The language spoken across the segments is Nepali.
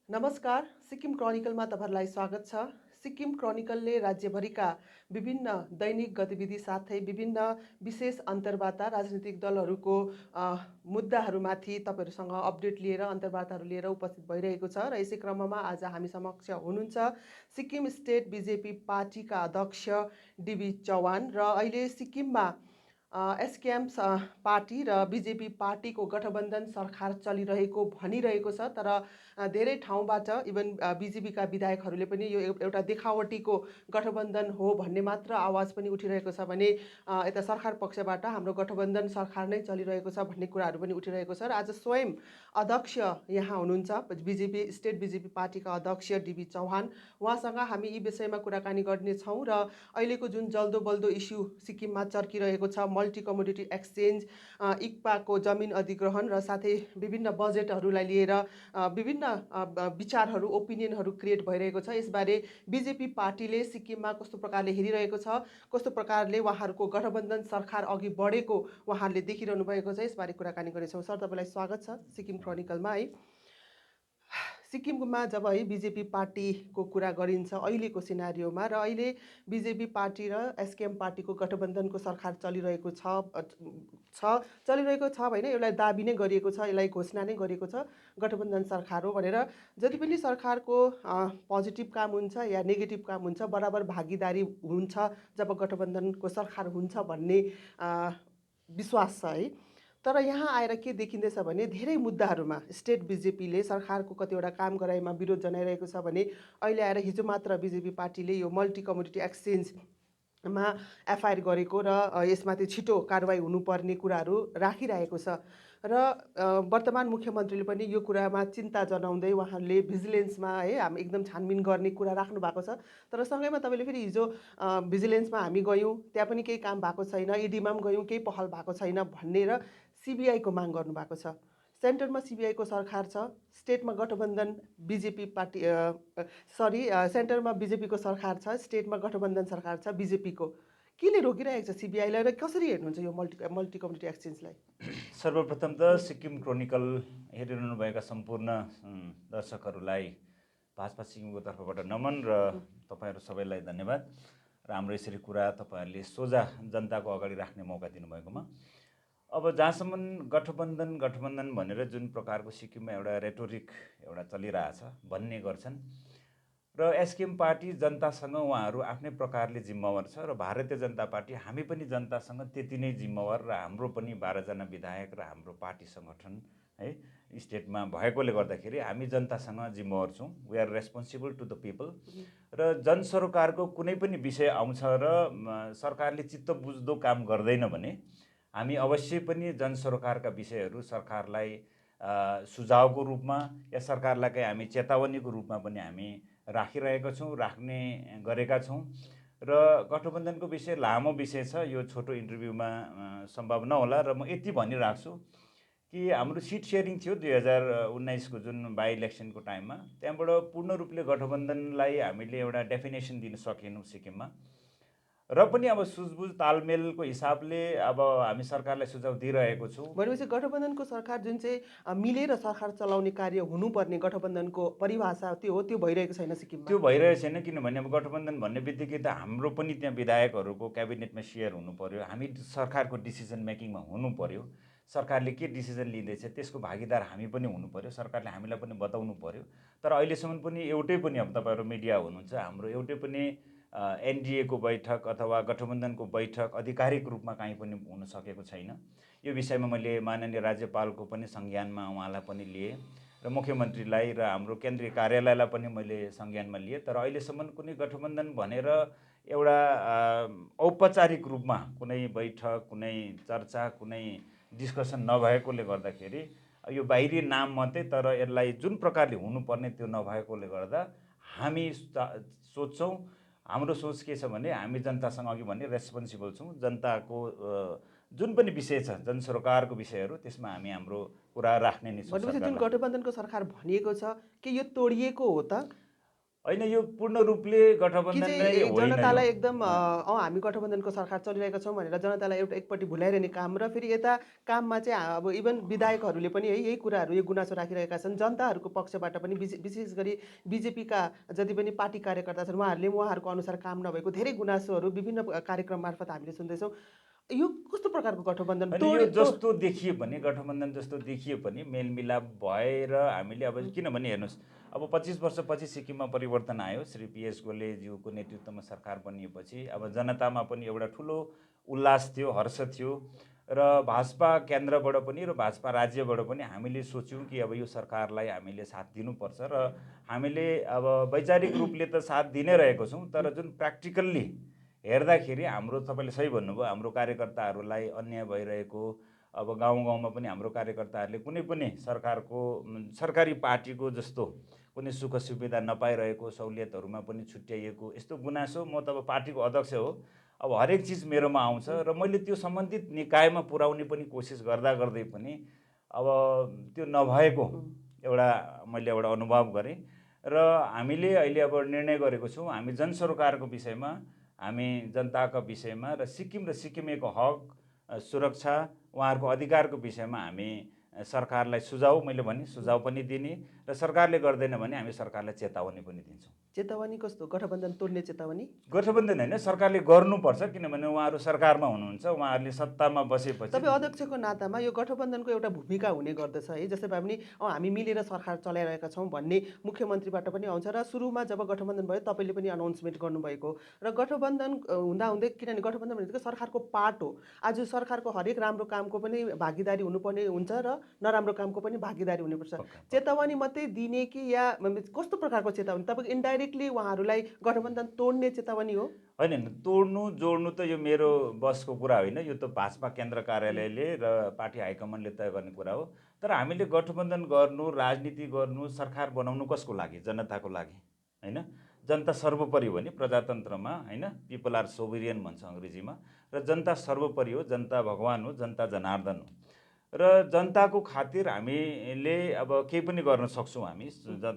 नमस्कार, सिक्किम क्रोनिकलमा तपाईँहरूलाई स्वागत छ। सिक्किम क्रोनिकलले राज्यभरिका विभिन्न दैनिक गतिविधि साथै विभिन्न विशेष अन्तर्वार्ता राजनीतिक दलहरूको मुद्दाहरूमाथि तपाईँहरूसँग अपडेट लिएर अन्तर्वार्ताहरू लिएर उपस्थित भइरहेको छ र यसै क्रममा आज हामी समक्ष हुनुहुन्छ सिक्किम स्टेट बिजेपी पार्टीका अध्यक्ष डिबी चौहान र अहिले सिक्किममा एसकेएम पार्टी र बिजेपी पार्टीको गठबन्धन सरकार चलिरहेको भनिरहेको छ। तर धेरै ठाउँबाट इभन बिजेपीका विधायकहरूले पनि यो एउटा देखावटीको गठबन्धन हो भन्ने मात्र आवाज पनि उठिरहेको छ भने यता सरकार पक्षबाट हाम्रो गठबन्धन सरकार नै चलिरहेको छ भन्ने कुराहरू पनि उठिरहेको छ। र आज स्वयं अध्यक्ष यहाँ हुनुहुन्छ बिजेपी स्टेट बिजेपी पार्टीका अध्यक्ष डिबी चौहान, उहाँसँग हामी यी विषयमा कुराकानी गर्नेछौँ। र अहिलेको जुन जल्दो बल्दो इस्यु सिक्किममा चर्किरहेको छ मल्टी कमोडिटी एक्सचेन्ज, इक्पाको जमिन अधिग्रहण र साथै विभिन्न बजेटहरूलाई लिएर विभिन्न विचारहरू ओपिनियनहरू क्रिएट भइरहेको छ। यसबारे बिजेपी पार्टीले सिक्किममा कस्तो प्रकारले हेरिरहेको छ, कस्तो प्रकारले उहाँहरूको गठबन्धन सरकार अघि बढेको उहाँहरूले देखिरहनु भएको छ, यसबारे कुराकानी गर्नेछौँ। सर, तपाईँलाई स्वागत छ सिक्किम क्रोनिकलमा। है, सिक्किममा जब है बिजेपी पार्टीको कुरा गरिन्छ अहिलेको सिनारियोमा र अहिले बिजेपी पार्टी र एसकेएम पार्टीको गठबन्धनको सरकार चलिरहेको छ होइन, यसलाई दाबी नै गरिएको छ, यसलाई घोषणा नै गरिएको छ गठबन्धन सरकार हो भनेर। जति पनि सरकारको पोजिटिभ काम हुन्छ या नेगेटिभ काम हुन्छ बराबर भागीदारी हुन्छ जब गठबन्धनको सरकार हुन्छ भन्ने विश्वास छ। है, तर यहाँ आएर के देखिँदैछ भने धेरै मुद्दाहरूमा स्टेट बिजेपीले सरकारको कतिवटा काम गराइमा विरोध जनाइरहेको छ भने अहिले आएर हिजो मात्र बिजेपी पार्टीले यो मल्टी कमोडिटी एक्सचेन्जमा एफआइआर गरेको र यसमाथि छिटो कारवाही हुनुपर्ने कुराहरू राखिरहेको छ। र वर्तमान मुख्यमन्त्रीले पनि यो कुरामा चिन्ता जनाउँदै उहाँले भिजिलेन्समा है हामी एकदम छानबिन गर्ने कुरा राख्नु भएको छ। तर सँगैमा तपाईँले फेरि हिजो भिजिलेन्समा हामी गयौँ, त्यहाँ पनि केही काम भएको छैन, इडीमा पनि गयौँ, केही पहल भएको छैन भन्ने र सिबिआईको माग गर्नुभएको छ। सेन्टरमा सिबिआईको सरकार छ, स्टेटमा गठबन्धन बिजेपी पार्टी सेन्टरमा बिजेपीको सरकार छ, स्टेटमा गठबन्धन सरकार छ बिजेपीको। केले रोकिरहेको छ सिबिआईलाई र कसरी हेर्नुहुन्छ यो मल्टी कम्युनिटी एक्सचेन्जलाई? सर्वप्रथम त सिक्किम क्रोनिकल हेरिरहनुभएका सम्पूर्ण दर्शकहरूलाई भाजपा सिक्किमको तर्फबाट नमन र तपाईँहरू सबैलाई धन्यवाद र हाम्रो यसरी कुरा तपाईँहरूले सोझा जनताको अगाडि राख्ने मौका दिनुभएकोमा। अब जहाँसम्म गठबन्धन भनेर जुन प्रकारको सिक्किममा एउटा रेटोरिक एउटा चलिरहेछ भन्ने गर्छन् र एसकेएम पार्टी जनतासँग उहाँहरू आफ्नै प्रकारले जिम्मेवार छ र भारतीय जनता पार्टी हामी पनि जनतासँग त्यति नै जिम्मेवार र हाम्रो पनि 12जना विधायक र हाम्रो पार्टी सङ्गठन है स्टेटमा भएकोले गर्दाखेरि हामी जनतासँग जिम्मेवार छौँ। We are responsible to the people र जनसरोकारको कुनै पनि विषय आउँछ र सरकारले चित्त बुझ्दो काम गर्दैन भने हामी अवश्य पनि जनसरोकारका विषयहरू सरकारलाई सुझावको रूपमा या सरकारलाई हामी चेतावनीको रूपमा पनि हामी राखिरहेका छौँ, राख्ने गरेका छौँ। र गठबन्धनको विषय लामो विषय छ, यो छोटो इन्टरभ्यूमा सम्भव नहोला र म यति भनिराख्छु कि हाम्रो सिट सेयरिङ थियो 2019को जुन बाई इलेक्सनको टाइममा, त्यहाँबाट पूर्ण रूपले गठबन्धनलाई हामीले एउटा डेफिनेसन दिन सकेनौँ सिक्किममा र पनि अब सुझबुझ तालमेलको हिसाबले अब हामी सरकारलाई सुझाव दिइरहेको छौँ। भनेपछि गठबन्धनको सरकार जुन चाहिँ मिलेर सरकार चलाउने कार्य हुनुपर्ने गठबन्धनको परिभाषा त्यो हो, त्यो भइरहेको छैन सिक्किममा। त्यो भइरहेको छैन किनभने अब गठबन्धन भन्ने बित्तिकै त हाम्रो पनि त्यहाँ विधायकहरूको क्याबिनेटमा सेयर हुनु पर्यो, हामी सरकारको डिसिजन मेकिङमा हुनु पर्यो, सरकारले के डिसिजन लिँदैछ त्यसको भागीदार हामी पनि हुनु पर्यो, सरकारले हामीलाई पनि बताउनु पर्यो। तर अहिलेसम्म पनि एउटै पनि अब तपाईँहरू मिडिया हुनुहुन्छ, हाम्रो एउटै पनि एनडिएको बैठक अथवा गठबन्धनको बैठक आधिकारिक रूपमा कहीँ पनि हुन सकेको छैन। यो विषयमा मैले माननीय राज्यपालको पनि संज्ञानमा उहाँलाई पनि लिएँ र मुख्यमन्त्रीलाई र हाम्रो केन्द्रीय कार्यालयलाई पनि मैले संज्ञानमा लिएँ। तर अहिलेसम्म कुनै गठबन्धन भनेर एउटा औपचारिक रूपमा कुनै बैठक, कुनै चर्चा, कुनै डिस्कसन नभएकोले गर्दाखेरि यो बाहिरी नाम मात्रै, तर यसलाई जुन प्रकारले हुनुपर्ने त्यो नभएकोले गर्दा हामी सोच्छौँ, हाम्रो सोच के छ भने हामी जनतासँग अघि भने रेस्पोन्सिबल छौँ। जनताको जुन पनि विषय छ जनसरोकारको विषयहरू त्यसमा हामी हाम्रो कुरा राख्ने नै छौँ। भनेपछि जुन गठबन्धनको सरकार भनिएको छ के यो तोडिएको हो त? होइन, यो पूर्ण रूपले कि गठबन्धन नै चाहिँ होइन यो। जनतालाई एकदम हामी गठबन्धनको सरकार चलिरहेका छौँ भनेर जनतालाई एउटा एकपट्टि भुलाइरहने काम र फेरि यता काममा चाहिँ अब इभन विधायकहरूले पनि है यही कुराहरू यो गुनासो राखिरहेका छन् जनताहरूको पक्षबाट पनि विशेष गरी बिजेपीका जति पनि पार्टी कार्यकर्ता छन् उहाँहरूले उहाँहरूको अनुसार काम नभएको धेरै गुनासोहरू विभिन्न कार्यक्रम मार्फत हामीले सुन्दैछौँ। यो कस्तो प्रकारको गठबन्धन होइन, यो जस्तो देखिए पनि गठबन्धन जस्तो देखिए पनि मेलमिलाप भएर हामीले अब किनभने हेर्नुहोस्, अब 25 वर्षपछि सिक्किममा परिवर्तन आयो। श्री पिएस गोलेज्यूको नेतृत्वमा सरकार बनिएपछि अब जनतामा पनि एउटा ठुलो उल्लास थियो, हर्ष थियो र भाजपा केन्द्रबाट पनि र भाजपा राज्यबाट पनि हामीले सोच्यौँ कि अब यो सरकारलाई हामीले साथ दिनुपर्छ र हामीले अब वैचारिक रूपले त साथ दिनै रहेको छौँ, तर जुन प्र्याक्टिकल्ली हेर्दाखेरि हाम्रो, तपाईँले सही भन्नुभयो, हाम्रो कार्यकर्ताहरूलाई अन्याय भइरहेको, अब गाउँ गाउँमा पनि हाम्रो कार्यकर्ताहरूले कुनै पनि सरकारी पार्टीको जस्तो कुनै सुख सुविधा नपाइरहेको, सहुलियतहरूमा पनि छुट्याइएको यस्तो गुनासो, म त अब पार्टीको अध्यक्ष हो, अब हरेक चिज मेरोमा आउँछ र मैले त्यो सम्बन्धित निकायमा पुर्याउने पनि कोसिस गर्दा गर्दै पनि अब त्यो नभएको एउटा मैले एउटा अनुभव गरेँ र हामीले अहिले अब निर्णय गरेको छौँ, हामी जनसरोकारको विषयमा, हामी जनताका विषयमा र सिक्किमेको हक सुरक्षा, उहाँहरूको अधिकारको विषयमा हामी सरकारलाई सुझाव, मैले भने सुझाव पनि दिने र सरकारले गर्दैन भने हामी सरकारलाई चेतावनी पनि दिन्छौँ। चेतावनी कस्तो? गठबन्धन तोड्ने चेतावनी? गठबन्धन होइन, सरकारले गर्नुपर्छ, किनभने उहाँहरू सरकारमा हुनुहुन्छ, उहाँहरूले सत्तामा बसेपछि। तपाईँ अध्यक्षको नातामा यो गठबन्धनको एउटा भूमिका हुने गर्दछ है, जस्तै भए पनि हामी मिलेर सरकार चलाइरहेका छौँ भन्ने मुख्यमन्त्रीबाट पनि आउँछ र सुरुमा जब गठबन्धन भयो तपाईँले पनि अनाउन्समेन्ट गर्नुभएको र गठबन्धन हुँदाहुँदै, किनभने गठबन्धन भनेको सरकारको पार्ट हो, आज सरकारको हरेक राम्रो कामको पनि भागीदारी हुनुपर्ने हुन्छ र नराम्रो कामको पनि भागीदारी हुनुपर्छ। चेतावनी मात्रै दिने कि या कस्तो प्रकारको चेतावनी? तपाईँको इन्डाइरेक्टली उहाँहरूलाई गठबन्धन तोड्ने चेतावनी हो? होइन, तोड्नु जोड्नु त यो मेरो बसको कुरा होइन, यो त भाजपा केन्द्र कार्यालयले र पार्टी हाइकमान्डले तय गर्ने कुरा हो। तर हामीले गठबन्धन गर्नु, राजनीति गर्नु, सरकार बनाउनु कसको लागि? जनताको लागि, होइन? जनता सर्वोपरि हो नि प्रजातन्त्रमा, होइन? पिपल आर सोभरियन भन्छ अङ्ग्रेजीमा, र जनता सर्वोपरि हो, जनता भगवान हो, जनता जनार्दन हो र जनताको खातिर हामीले अब केही पनि गर्न सक्छौँ। हामी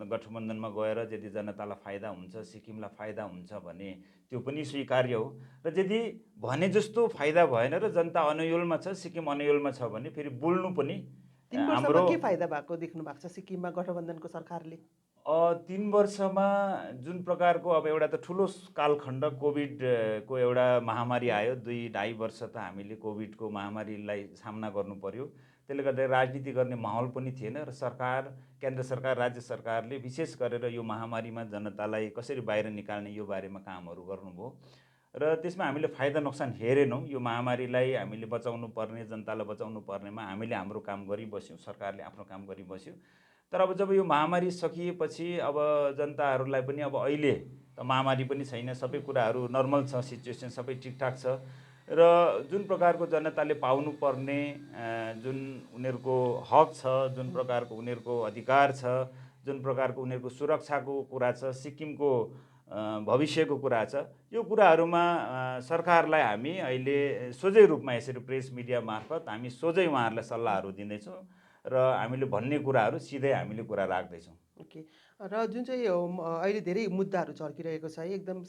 गठबन्धनमा गएर यदि जनतालाई फाइदा हुन्छ, सिक्किमलाई फाइदा हुन्छ भने त्यो पनि स्वीकार्य हो र यदि भने जस्तो फाइदा भएन र जनता अनयोलमा छ, सिक्किम अनयोलमा छ भने फेरि बोल्नु पनि 3 वर्षमा हाम्रो। के फाइदा भएको देख्नु भएको छ सिक्किममा गठबन्धनको सरकारले? 3 वर्षमा जुन प्रकारको अब एउटा त ठुलो कालखण्ड कोभिडको एउटा महामारी आयो, 2-2.5 वर्ष त हामीले कोभिडको महामारीलाई सामना गर्नु पर्यो। त्यसले गर्दा राजनीति गर्ने माहौल पनि थिएन र सरकार, केन्द्र सरकार, राज्य सरकारले विशेष गरेर यो महामारीमा जनतालाई कसरी बाहिर निकाल्ने यो बारेमा कामहरू गर्नुभयो र त्यसमा हामीले फाइदा नोक्सान हेरेनौँ। यो महामारीलाई हामीले बचाउनु पर्ने, जनतालाई बचाउनु पर्नेमा हामीले हाम्रो काम गरिबस्यौँ, सरकारले आफ्नो काम गरिबस्यो। तर अब जब यो महामारी सकिएपछि अब जनताहरूलाई पनि अब अहिले त महामारी पनि छैन, सबै कुराहरू नर्मल छ, सिचुएसन सबै ठिकठाक छ र जुन प्रकारको जनताले पाउनुपर्ने जुन उनीहरूको हक छ, जुन प्रकारको उनीहरूको अधिकार छ, जुन प्रकारको उनीहरूको सुरक्षाको कुरा छ, सिक्किमको भविष्यको कुरा छ, यो कुराहरूमा सरकारलाई हामी अहिले सोझै रूपमा यसरी प्रेस मिडिया मार्फत हामी सोझै उहाँहरूलाई सल्लाहहरू दिँदैछौँ र हामीले भन्ने कुराहरू सिधै हामीले कुरा राख्दैछौँ। ओके। र जुन चाहिँ अहिले धेरै मुद्दाहरू झर्किरहेको छ है, एकदम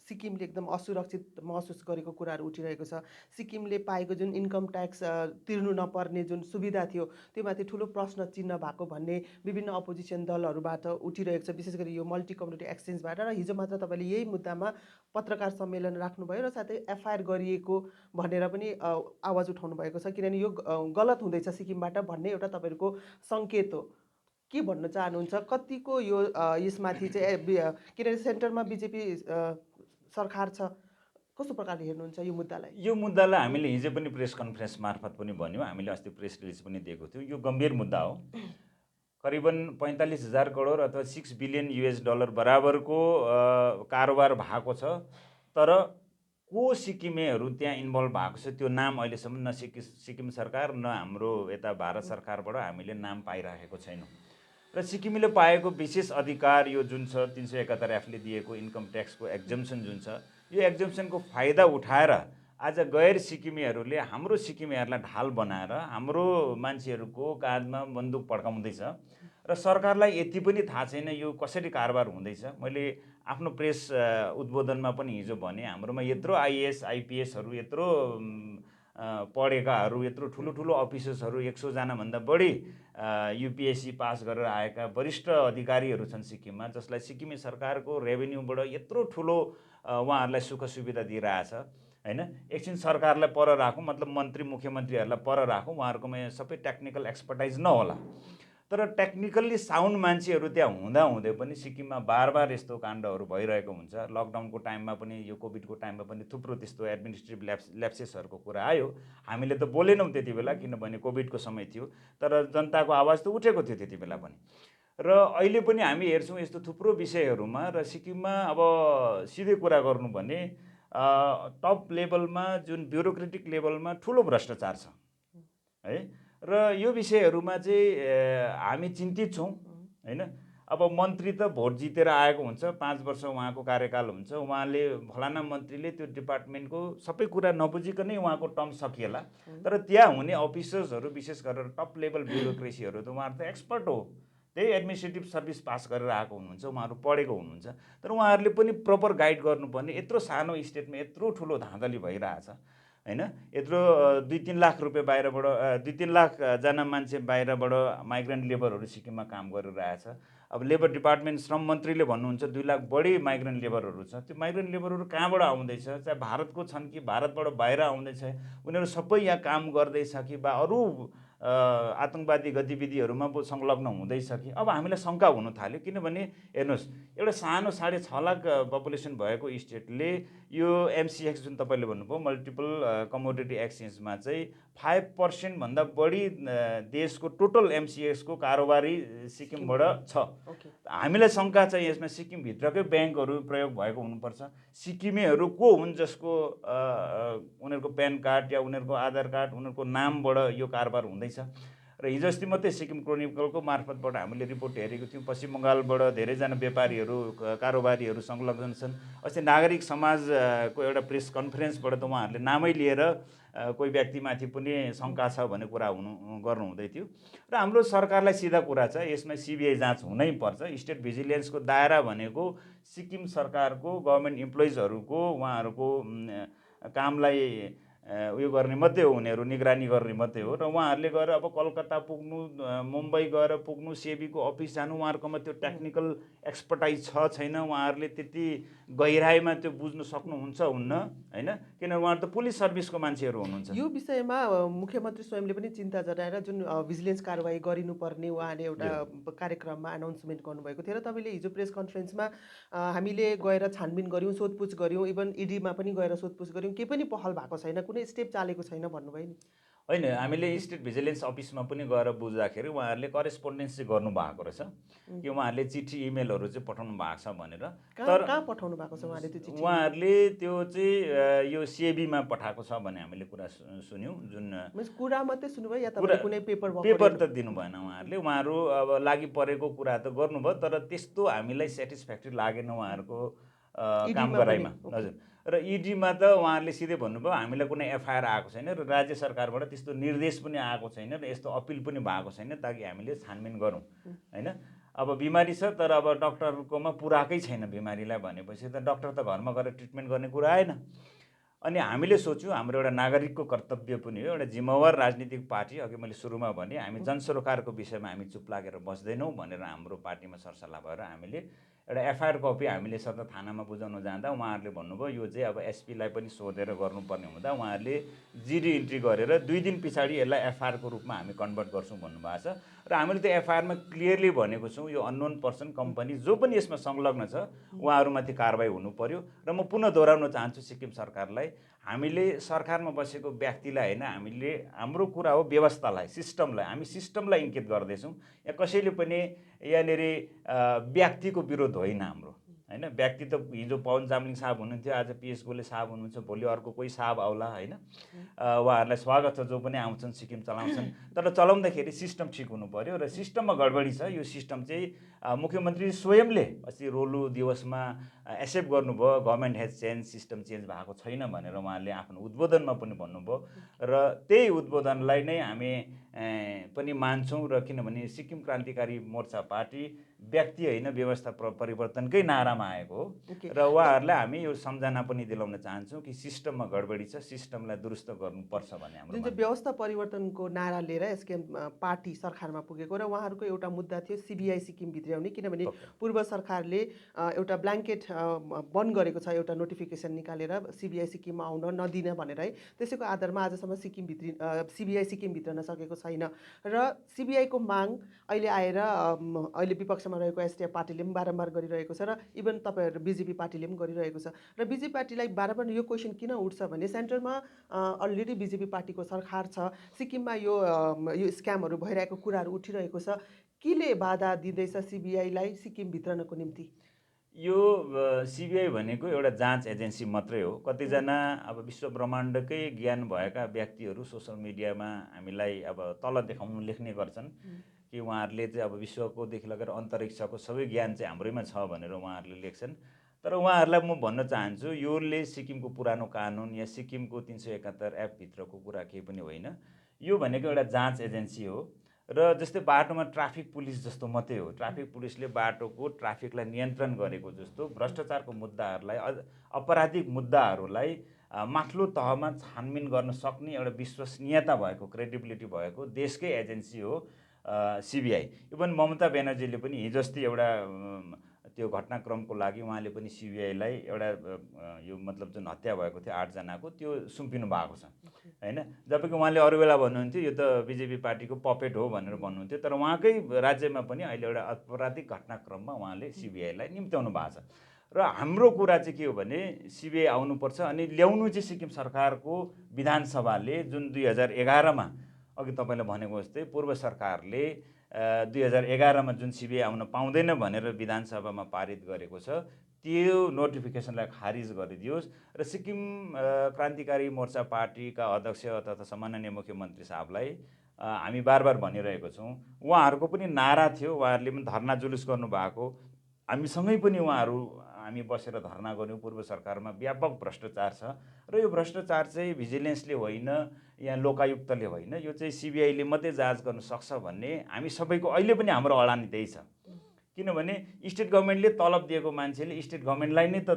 सिक्किमले एकदम असुरक्षित महसुस गरेको कुराहरू उठिरहेको छ। सिक्किमले पाएको जुन इन्कम ट्याक्स तिर्नु नपर्ने जुन सुविधा थियो त्योमाथि ठुलो प्रश्न चिन्ह भएको भन्ने विभिन्न अपोजिसन दलहरूबाट उठिरहेको छ, विशेष गरी यो मल्टी कम्युनिटी एक्सचेन्जबाट। र हिजो मात्र तपाईँले यही मुद्दामा पत्रकार सम्मेलन राख्नुभयो र साथै एफआइआर गरिएको भनेर पनि आवाज उठाउनु भएको छ, किनभने यो गलत हुँदैछ सिक्किमबाट भन्ने एउटा तपाईँहरूको सङ्केत हो। के भन्न चाहनुहुन्छ? कतिको यो यसमाथि चाहिँ किनभने सेन्टरमा बिजेपी सरकार छ, कस्तो प्रकारले हेर्नुहुन्छ यो मुद्दालाई? यो मुद्दालाई हामीले हिजो पनि प्रेस कन्फरेन्स मार्फत पनि भन्यौँ, हामीले अस्ति प्रेस रिलिज पनि दिएको थियौँ। यो गम्भीर मुद्दा हो। करिबन 45,000 करोड अथवा $6 बिलियन बराबरको कारोबार भएको छ, तर को सिक्किमेहरू त्यहाँ इन्भल्भ भएको छ त्यो नाम अहिलेसम्म न सिक्किम सरकार न हाम्रो यता भारत सरकारबाट हामीले नाम पाइराखेको छैनौँ। र सिक्किमले पाएको विशेष अधिकार यो जुन छ 371 एफले दिएको इन्कम ट्याक्सको एक्जम्सन जुन छ, यो एक्जम्सनको फाइदा उठाएर आज गैर सिक्किमेहरूले हाम्रो सिक्किमेहरूलाई ढाल बनाएर हाम्रो मान्छेहरूको काँधमा बन्दुक पड्काउँदैछ र सरकारलाई यति पनि थाहा छैन यो कसरी कारोबार हुँदैछ। मैले आफ्नो प्रेस उद्बोधनमा पनि हिजो भने हाम्रोमा यत्रो आइएएस आइपिएसहरू यत्रो पढेकाहरू यत्रो ठुलो ठुलो अफिसर्सहरू 100 जनाभन्दा बढी युपिएससी पास गरेर आएका वरिष्ठ अधिकारीहरू छन् सिक्किममा, जसलाई सिक्किमे सरकारको रेभेन्यूबाट यत्रो ठुलो उहाँहरूलाई सुख सुविधा दिइरहेछ हैन। एकछिन सरकारलाई पर राखौँ, मतलब मन्त्री मुख्यमन्त्रीहरूलाई पर राखौँ, उहाँहरूकोमा सबै टेक्निकल एक्सपर्टाइज नहोला, तर टेक्निकल्ली साउन्ड मान्छेहरू त्यहाँ हुँदै पनि सिक्किममा बार यस्तो काण्डहरू भइरहेको हुन्छ। लकडाउनको टाइममा पनि यो कोभिडको टाइममा पनि थुप्रो त्यस्तो एडमिनिस्ट्रेटिभ ल्याप्सेसहरूको कुरा आयो। हामीले त बोलेनौँ त्यति बेला, किनभने कोभिडको समय थियो, तर जनताको आवाज त उठेको थियो त्यति बेला पनि। र अहिले पनि हामी हेर्छौँ यस्तो थुप्रो विषयहरूमा। र सिक्किममा अब सिधै कुरा गर्नु भने टप लेभलमा जुन ब्युरोक्रेटिक लेभलमा ठुलो भ्रष्टाचार छ है। र यो विषयहरूमा चाहिँ हामी चिन्तित छौँ हैन। अब मन्त्री त भोट जितेर आएको हुन्छ, 5 वर्ष उहाँको कार्यकाल हुन्छ, उहाँले फलाना मन्त्रीले त्यो डिपार्टमेन्टको सबै कुरा नबुझिकनै उहाँको टर्म सकिएला, तर त्यहाँ हुने अफिसर्सहरू विशेष गरेर टप लेभल ब्युरोक्रेसीहरू त उहाँहरू त एक्सपर्ट हो, त्यही एडमिनिस्ट्रेटिभ सर्भिस पास गरेर आएको हुनुहुन्छ, उहाँहरू पढेको हुनुहुन्छ, तर उहाँहरूले पनि प्रपर गाइड गर्नुपर्ने। यत्रो सानो स्टेटमा यत्रो ठुलो धाँधली भइरहेछ हैन। यत्रो 2-3 लाख रुपियाँ बाहिरबाट 2-3 लाख जना मान्छे बाहिरबाट माइग्रेन्ट लेबरहरू सिक्किममा काम गरिरहेछ। अब लेबर डिपार्टमेन्ट श्रम मन्त्रीले भन्नुहुन्छ 2 लाख बढी माइग्रेन्ट लेबरहरू छ। त्यो माइग्रेन्ट लेबरहरू कहाँबाट आउँदैछ, चाहे भारतको छन् कि भारतबाट बाहिर आउँदैछ, उनीहरू सबै यहाँ काम गर्दैछ कि बा अरू आतङ्कवादी गतिविधिहरूमा संलग्न हुँदैछ कि। अब हामीलाई शङ्का हुन थाल्यो, किनभने हेर्नुहोस् एउटा सानो 6.5 लाख पपुलेसन भएको स्टेटले यो एमसिएक्स जुन तपाईँले भन्नुभयो मल्टिपल कमोडिटी एक्सचेन्जमा चाहिँ 5% भन्दा बढी देशको टोटल एमसिएक्सको कारोबारी सिक्किमबाट छ। हामीलाई शङ्का चाहिँ यसमा सिक्किमभित्रकै ब्याङ्कहरू प्रयोग भएको हुनुपर्छ। सिक्किमेहरू को हुन् जसको उनीहरूको प्यान कार्ड या उनीहरूको आधार कार्ड उनीहरूको नामबाट यो कारोबार हुँदैछ। र हिजो अस्ति मात्रै सिक्किम क्रोनिकलको मार्फतबाट हामीले रिपोर्ट हेरेको थियौँ, पश्चिम बङ्गालबाट धेरैजना व्यापारीहरू कारोबारीहरू संलग्न छन्। अस्ति नागरिक समाजको एउटा प्रेस कन्फरेन्सबाट त उहाँहरूले नामै लिएर कोही व्यक्तिमाथि पनि शङ्का छ भन्ने कुरा गर्नु हुँदै थियो। र हाम्रो सरकारलाई सिधा कुरा छ, यसमा सिबिआई जाँच हुनै पर्छ। स्टेट भिजिलेन्सको दायरा भनेको सिक्किम सरकारको गभर्मेन्ट इम्प्लोइजहरूको उहाँहरूको कामलाई उयो गर्ने मात्रै हो, उनीहरू निगरानी गर्ने मात्रै हो। र उहाँहरूले गएर अब कलकत्ता पुग्नु, मुम्बई गएर पुग्नु, सेबीको अफिस जानु, उहाँहरूकोमा त्यो टेक्निकल एक्सपर्टाइज छ छैन, उहाँहरूले त्यति गहिराइमा त्यो बुझ्नु सक्नुहुन्छ हुन्न हैन, किनभने उहाँहरू त पुलिस सर्भिसको मान्छेहरू हुनुहुन्छ। यो विषयमा मुख्यमन्त्री स्वयंले पनि चिन्ता जनाएर जुन भिजिलेन्स कारबाही गरिनुपर्ने उहाँले एउटा कार्यक्रममा अनाउन्समेन्ट गर्नुभएको थियो। र तपाईँले हिजो प्रेस कन्फरेन्समा हामीले गएर छानबिन गऱ्यौँ, सोधपुछ गऱ्यौँ, इभन इडीमा पनि गएर सोधपुछ गऱ्यौँ, केही पनि पहल भएको छैन, कुनै स्टेप चालेको छैन भन्नुभयो नि। होइन, हामीले स्टेट भिजिलेन्स अफिसमा पनि गएर बुझ्दाखेरि उहाँहरूले करेस्पोन्डेन्स चाहिँ गर्नुभएको रहेछ कि उहाँहरूले चिठी इमेलहरू चाहिँ पठाउनु भएको छ भनेर। तर कहाँ पठाउनु भएको छ उहाँले त्यो चिठी? उहाँहरूले त्यो चाहिँ यो सेबीमा पठाएको छ भन्ने हामीले कुरा सुन्यौँ। जुन कुरा मात्रै सुन्नुभयो या तपाईले कुनै पेपर त दिनु भएन उहाँहरूले। उहाँहरू अब लागि परेको कुरा त गर्नुभयो, तर त्यस्तो हामीलाई सेटिस्फ्याक्ट्री लागेन उहाँहरूको काम गराइमा। हजुर, र इडीमा त उहाँहरूले सिधै भन्नुभयो हामीलाई कुनै एफआइआर आएको छैन र राज्य सरकारबाट त्यस्तो निर्देश पनि आएको छैन र यस्तो अपिल पनि भएको छैन ताकि हामीले छानबिन गरौँ हैन। अब बिमारी छ तर अब डक्टरकोमा पुराकै छैन बिमारीलाई भनेपछि त डक्टर त घरमा गएर ट्रिटमेन्ट गर्ने कुरा आएन। अनि हामीले सोच्यौँ हाम्रो एउटा नागरिकको कर्तव्य पनि हो, एउटा जिम्मेवार राजनीतिक पार्टी, अघि मैले सुरुमा भने हामी जनसरोकारको विषयमा हामी चुप लागेर बस्दैनौँ भनेर हाम्रो पार्टीमा सरसल्लाह भएर हामीले एउटा एफआइआर कपी हामीले सदर थानामा बुझाउन जाँदा उहाँहरूले भन्नुभयो यो चाहिँ अब एसपीलाई पनि सोधेर गर्नुपर्ने हुँदा उहाँहरूले जिडी इन्ट्री गरेर 2 दिन पछाडि यसलाई एफआइआरको रूपमा हामी कन्भर्ट गर्छौँ भन्नुभएको छ। र हामीले त्यो एफआइआरमा क्लियरली भनेको छौँ यो अननोन पर्सन कम्पनी जो पनि यसमा संलग्न छ उहाँहरूमाथि कारबाही हुनु पर्यो। र म पुनः दोहोऱ्याउन चाहन्छु सिक्किम सरकारलाई, हामीले सरकारमा बसेको व्यक्तिलाई होइन, हामीले हाम्रो कुरा हो व्यवस्थालाई, सिस्टमलाई, हामी सिस्टमलाई इङ्कित गर्दैछौँ। यहाँ कसैले पनि यहाँनिर व्यक्तिको विरोध होइन हाम्रो होइन। व्यक्ति त हिजो पवन चामलिङ साहब हुनुहुन्थ्यो, आज पिएस गोले साहब हुनुहुन्छ, भोलि अर्को कोही साहब आउला होइन। उहाँहरूलाई स्वागत छ, जो पनि आउँछन् सिक्किम चलाउँछन्, तर चलाउँदाखेरि सिस्टम ठिक हुनु पर्यो र सिस्टममा गडबडी छ। यो सिस्टम चाहिँ मुख्यमन्त्री स्वयंले अस्ति रोलु दिवसमा एक्सेप्ट गर्नुभयो, government has change, system change भएको छैन भनेर उहाँले आफ्नो उद्बोधनमा पनि भन्नुभयो र त्यही उद्बोधनलाई नै हामी पनि मान्छौँ। र किनभने सिक्किम क्रान्तिकारी मोर्चा पार्टी व्यक्ति होइन व्यवस्था परिवर्तनकै नारामा आएको हो र उहाँहरूलाई हामी यो सम्झना पनि दिलाउन चाहन्छौँ कि सिस्टममा गडबडी छ, सिस्टमलाई दुरुस्त गर्नुपर्छ भन्ने हाम्रो जुन चाहिँ व्यवस्था परिवर्तनको नारा लिएर एसकेएम पार्टी सरकारमा पुगेको र उहाँहरूको एउटा मुद्दा थियो सिबिआई सिक्किम भित्र्याउने, किनभने पूर्व सरकारले एउटा ब्ल्याङ्केट बन्द गरेको छ, एउटा नोटिफिकेसन निकालेर सिबिआई सिक्किममा आउन नदिन भनेर है। त्यसैको आधारमा आजसम्म सिबिआई सिक्किम भित्रन सकेको छैन र सिबिआईको माग अहिले आएर अहिले विपक्षमा रहेको एसडिएफ पार्टीले पनि बारम्बार गरिरहेको छ र इभन तपाईँहरू बिजेपी पार्टीले पनि गरिरहेको छ र बिजेपी पार्टीलाई बारम्बार यो क्वेसन किन उठ्छ भने सेन्ट्रलमा अलरेडी बिजेपी पार्टीको सरकार छ, सिक्किममा यो स्क्यामहरू भइरहेको कुराहरू उठिरहेको छ, केले बाधा दिँदैछ सिबिआईलाई सिक्किम भित्रनको निम्ति? यो सिबिआई भनेको एउटा जाँच एजेन्सी मात्रै हो। कतिजना अब विश्व ब्रह्माण्डकै ज्ञान भएका व्यक्तिहरू सोसल मिडियामा हामीलाई अब तल देखाउनु लेख्ने गर्छन् कि उहाँहरूले चाहिँ अब विश्वकोदेखि लगेर अन्तरिक्षको सबै ज्ञान चाहिँ हाम्रैमा छ भनेर उहाँहरूले लेख्छन्। तर उहाँहरूलाई म भन्न चाहन्छु, योले सिक्किमको पुरानो कानुन या सिक्किमको 371 एक्ट भित्रको कुरा केही पनि होइन। यो भनेको एउटा जाँच एजेन्सी हो र जस्तै बाटोमा ट्राफिक पुलिस जस्तो मात्रै हो। ट्राफिक पुलिसले बाटोको ट्राफिकलाई नियन्त्रण गरेको जस्तो भ्रष्टाचारको मुद्दाहरूलाई, अपराधिक मुद्दाहरूलाई माथिल्लो तहमा छानबिन गर्न सक्ने एउटा विश्वसनीयता भएको, क्रेडिबिलिटी भएको देशकै एजेन्सी हो सिबिआई। इभन ममता ब्यानर्जीले पनि हिजो अस्ति एउटा त्यो घटनाक्रमको लागि उहाँले पनि सिबिआईलाई एउटा यो मतलब जुन हत्या भएको थियो 8 जनाको त्यो सुम्पिनु भएको छ होइन। जबकि उहाँले अरू बेला भन्नुहुन्थ्यो यो त बिजेपी पार्टीको पपेट हो भनेर भन्नुहुन्थ्यो, तर उहाँकै राज्यमा पनि अहिले एउटा अपराधिक घटनाक्रममा उहाँले सिबिआईलाई निम्त्याउनु भएको छ। र हाम्रो कुरा चाहिँ के हो भने सिबिआई आउनुपर्छ अनि ल्याउनु चाहिँ सिक्किम सरकारको विधानसभाले जुन 2011मा अघि तपाईँले भनेको जस्तै पूर्व सरकारले 2011मा जुन सिबिआई आउन पाउँदैन भनेर विधानसभामा पारित गरेको छ त्यो नोटिफिकेसनलाई खारिज गरिदियोस् र सिक्किम क्रान्तिकारी मोर्चा पार्टीका अध्यक्ष तथा सम्माननीय मुख्यमन्त्री साहबलाई हामी बार भनिरहेको छौँ। उहाँहरूको पनि नारा थियो, उहाँहरूले पनि धरना जुलुस गर्नुभएको, हामीसँगै पनि हामी बसेर धरना गऱ्यौँ। पूर्व सरकारमा व्यापक भ्रष्टाचार छ र यो भ्रष्टाचार चाहिँ भिजिलेन्सले होइन या लोकायुक्तले होइन, यो चाहिँ सिबिआईले मात्रै जाँच गर्न सक्छ भन्ने हामी सबैको अहिले पनि हाम्रो अडान त्यही छ। किनभने स्टेट गभर्मेन्टले तलब दिएको मान्छेले स्टेट गभर्मेन्टलाई नै त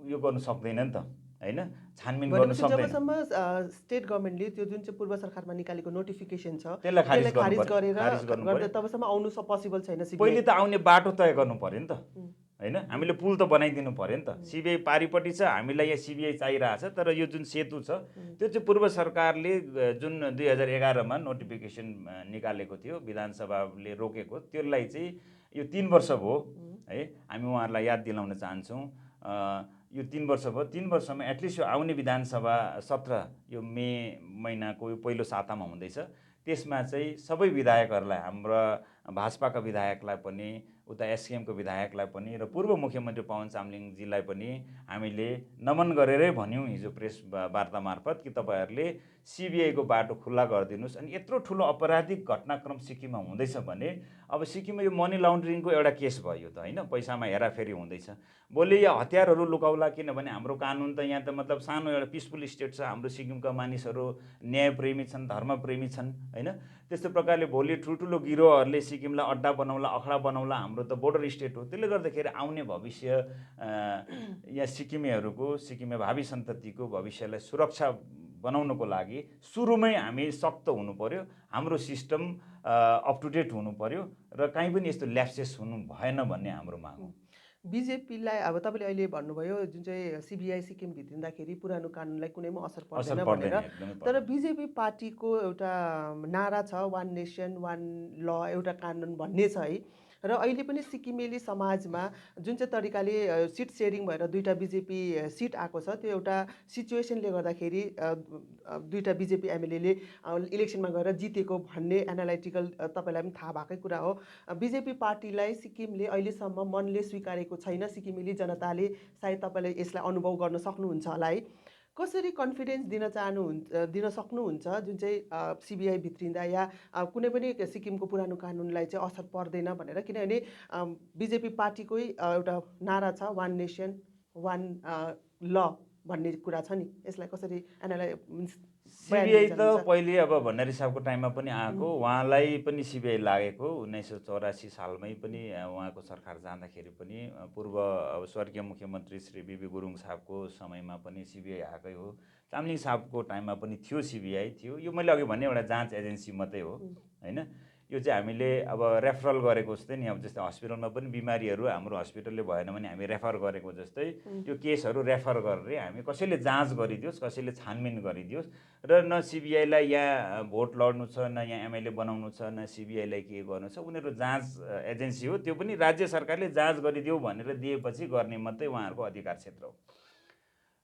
यो गर्नु सक्दैन नि त होइन, छानबिन गर्नु सक्दैन। जबसम्म स्टेट गभर्मेन्टले त्यो जुन चाहिँ पूर्व सरकारमा निकालेको नोटिफिकेसन छ त्यसलाई खारिज गरेर तबसम्म आउनु पोसिबल छैन। पहिले त आउने बाटो तय गर्नु पर्यो नि त होइन, हामीले पुल त बनाइदिनु पर्यो नि त। सिबिआई पारिपट्टि छ, हामीलाई यहाँ सिबिआई चाहिरहेछ, तर यो जुन सेतु छ त्यो चाहिँ पूर्व सरकारले जुन 2011मा नोटिफिकेसन निकालेको थियो, विधानसभाले रोकेको, त्यसलाई चाहिँ यो 3 वर्ष भयो है। हामी उहाँहरूलाई याद दिलाउन चाहन्छौँ यो 3 वर्ष भयो, 3 वर्षमा एटलिस्ट यो आउने विधानसभा सत्र यो मे महिनाको यो पहिलो सातामा हुँदैछ, त्यसमा चाहिँ सबै विधायकहरूलाई, हाम्रा भाजपाका विधायकलाई पनि, उता एसकेएमको विधायकलाई पनि र पूर्व मुख्यमन्त्री पवन चामलिङजीलाई पनि हामीले नमन गरेरै भन्यौँ हिजो प्रेस वार्ता मार्फत कि तपाईँहरूले सिबिआईको बाटो खुल्ला गरिदिनुहोस्। अनि यत्रो ठुलो अपराधिक घटनाक्रम सिक्किममा हुँदैछ भने अब सिक्किममा यो मनी लाउन्ड्रिङको एउटा केस भयो त होइन, पैसामा हेराफेरी हुँदैछ, भोलि यो हतियारहरू लुकाउला। किनभने हाम्रो कानुन त यहाँ त मतलब सानो एउटा पिसफुल स्टेट छ, हाम्रो सिक्किमका मानिसहरू न्यायप्रेमी छन्, धर्मप्रेमी छन् होइन। त्यस्तो प्रकारले भोलि ठुल्ठुलो गिरोहहरूले सिक्किमलाई अड्डा बनाउला, अखडा बनाउला, हाम्रो त बोर्डर स्टेट हो। त्यसले गर्दाखेरि आउने भविष्य यहाँ सिक्किमेहरूको, सिक्किमे भावी सन्ततिको भविष्यलाई सुरक्षा बनाउनको लागि सुरुमै हामी सक्त हुनु पर्यो, हाम्रो सिस्टम अप टु डेट हुनु पर्यो र कहीँ पनि यस्तो ल्याप्सेस हुनु भएन भन्ने हाम्रो माग हो। बिजेपीलाई अब तपाईँले अहिले भन्नुभयो जुन चाहिँ सिबिआई सिक्किम भित्रिँदाखेरि पुरानो कानुनलाई कुनैमा असर पर्दैन भनेर, तर बिजेपी पार्टीको एउटा नारा छ वान नेसन वान ल एउटा कानुन भन्ने छ है। र अहिले पनि सिक्किमेली समाजमा जुन चाहिँ तरिकाले सिट सेयरिङ भएर 2टा बिजेपी सिट आएको छ, त्यो एउटा सिचुएसनले गर्दाखेरि 2टा बिजेपी एमएलएले इलेक्सनमा गएर जितेको भन्ने एनालाइटिकल तपाईँलाई पनि थाहा भएकै कुरा हो। बिजेपी पार्टीलाई सिक्किमले अहिलेसम्म मनले स्वीकारेको गरेको छैन सिक्किमेली जनताले। सायद तपाईँले यसलाई अनुभव गर्न सक्नुहुन्छ होला है। कसरी कन्फिडेन्स दिन सक्नुहुन्छ जुन चाहिँ सिबिआई भित्रिँदा या कुनै पनि सिक्किमको पुरानो कानुनलाई चाहिँ असर पर्दैन भनेर? किनभने बिजेपी पार्टीकै एउटा नारा छ, वान नेसन वान ल भन्ने कुरा छ नि, यसलाई कसरी सिबिआई त पहिले अब भण्डारी साहबको टाइममा पनि आएको, उहाँलाई पनि सिबिआई लागेको 1984 सालमै पनि उहाँको सरकार जाँदाखेरि पनि पूर्व अब स्वर्गीय मुख्यमन्त्री श्री बिबी गुरुङ साहबको समयमा पनि सिबिआई आएकै हो। चामलिङ साहबको टाइममा पनि थियो, सिबिआई थियो। यो मैले अघि भने एउटा जाँच एजेन्सी मात्रै हो होइन। यो चाहिँ हामीले अब रेफरल गरेको जस्तै नि, अब जस्तै हस्पिटलमा पनि बिमारीहरू हाम्रो हस्पिटलले भएन भने हामी रेफर गरेको जस्तै त्यो केसहरू रेफर गरेर हामी कसैले जाँच गरिदियोस्, कसैले छानबिन गरिदियोस्। र न सिबिआईलाई यहाँ भोट लड्नु छ, न यहाँ एमएलए बनाउनु छ, न सिबिआईलाई के गर्नु छ। उनीहरू जाँच एजेन्सी हो, त्यो पनि राज्य सरकारले जाँच गरिदेऊ भनेर दिएपछि गर्ने मात्रै उहाँहरूको अधिकार क्षेत्र हो।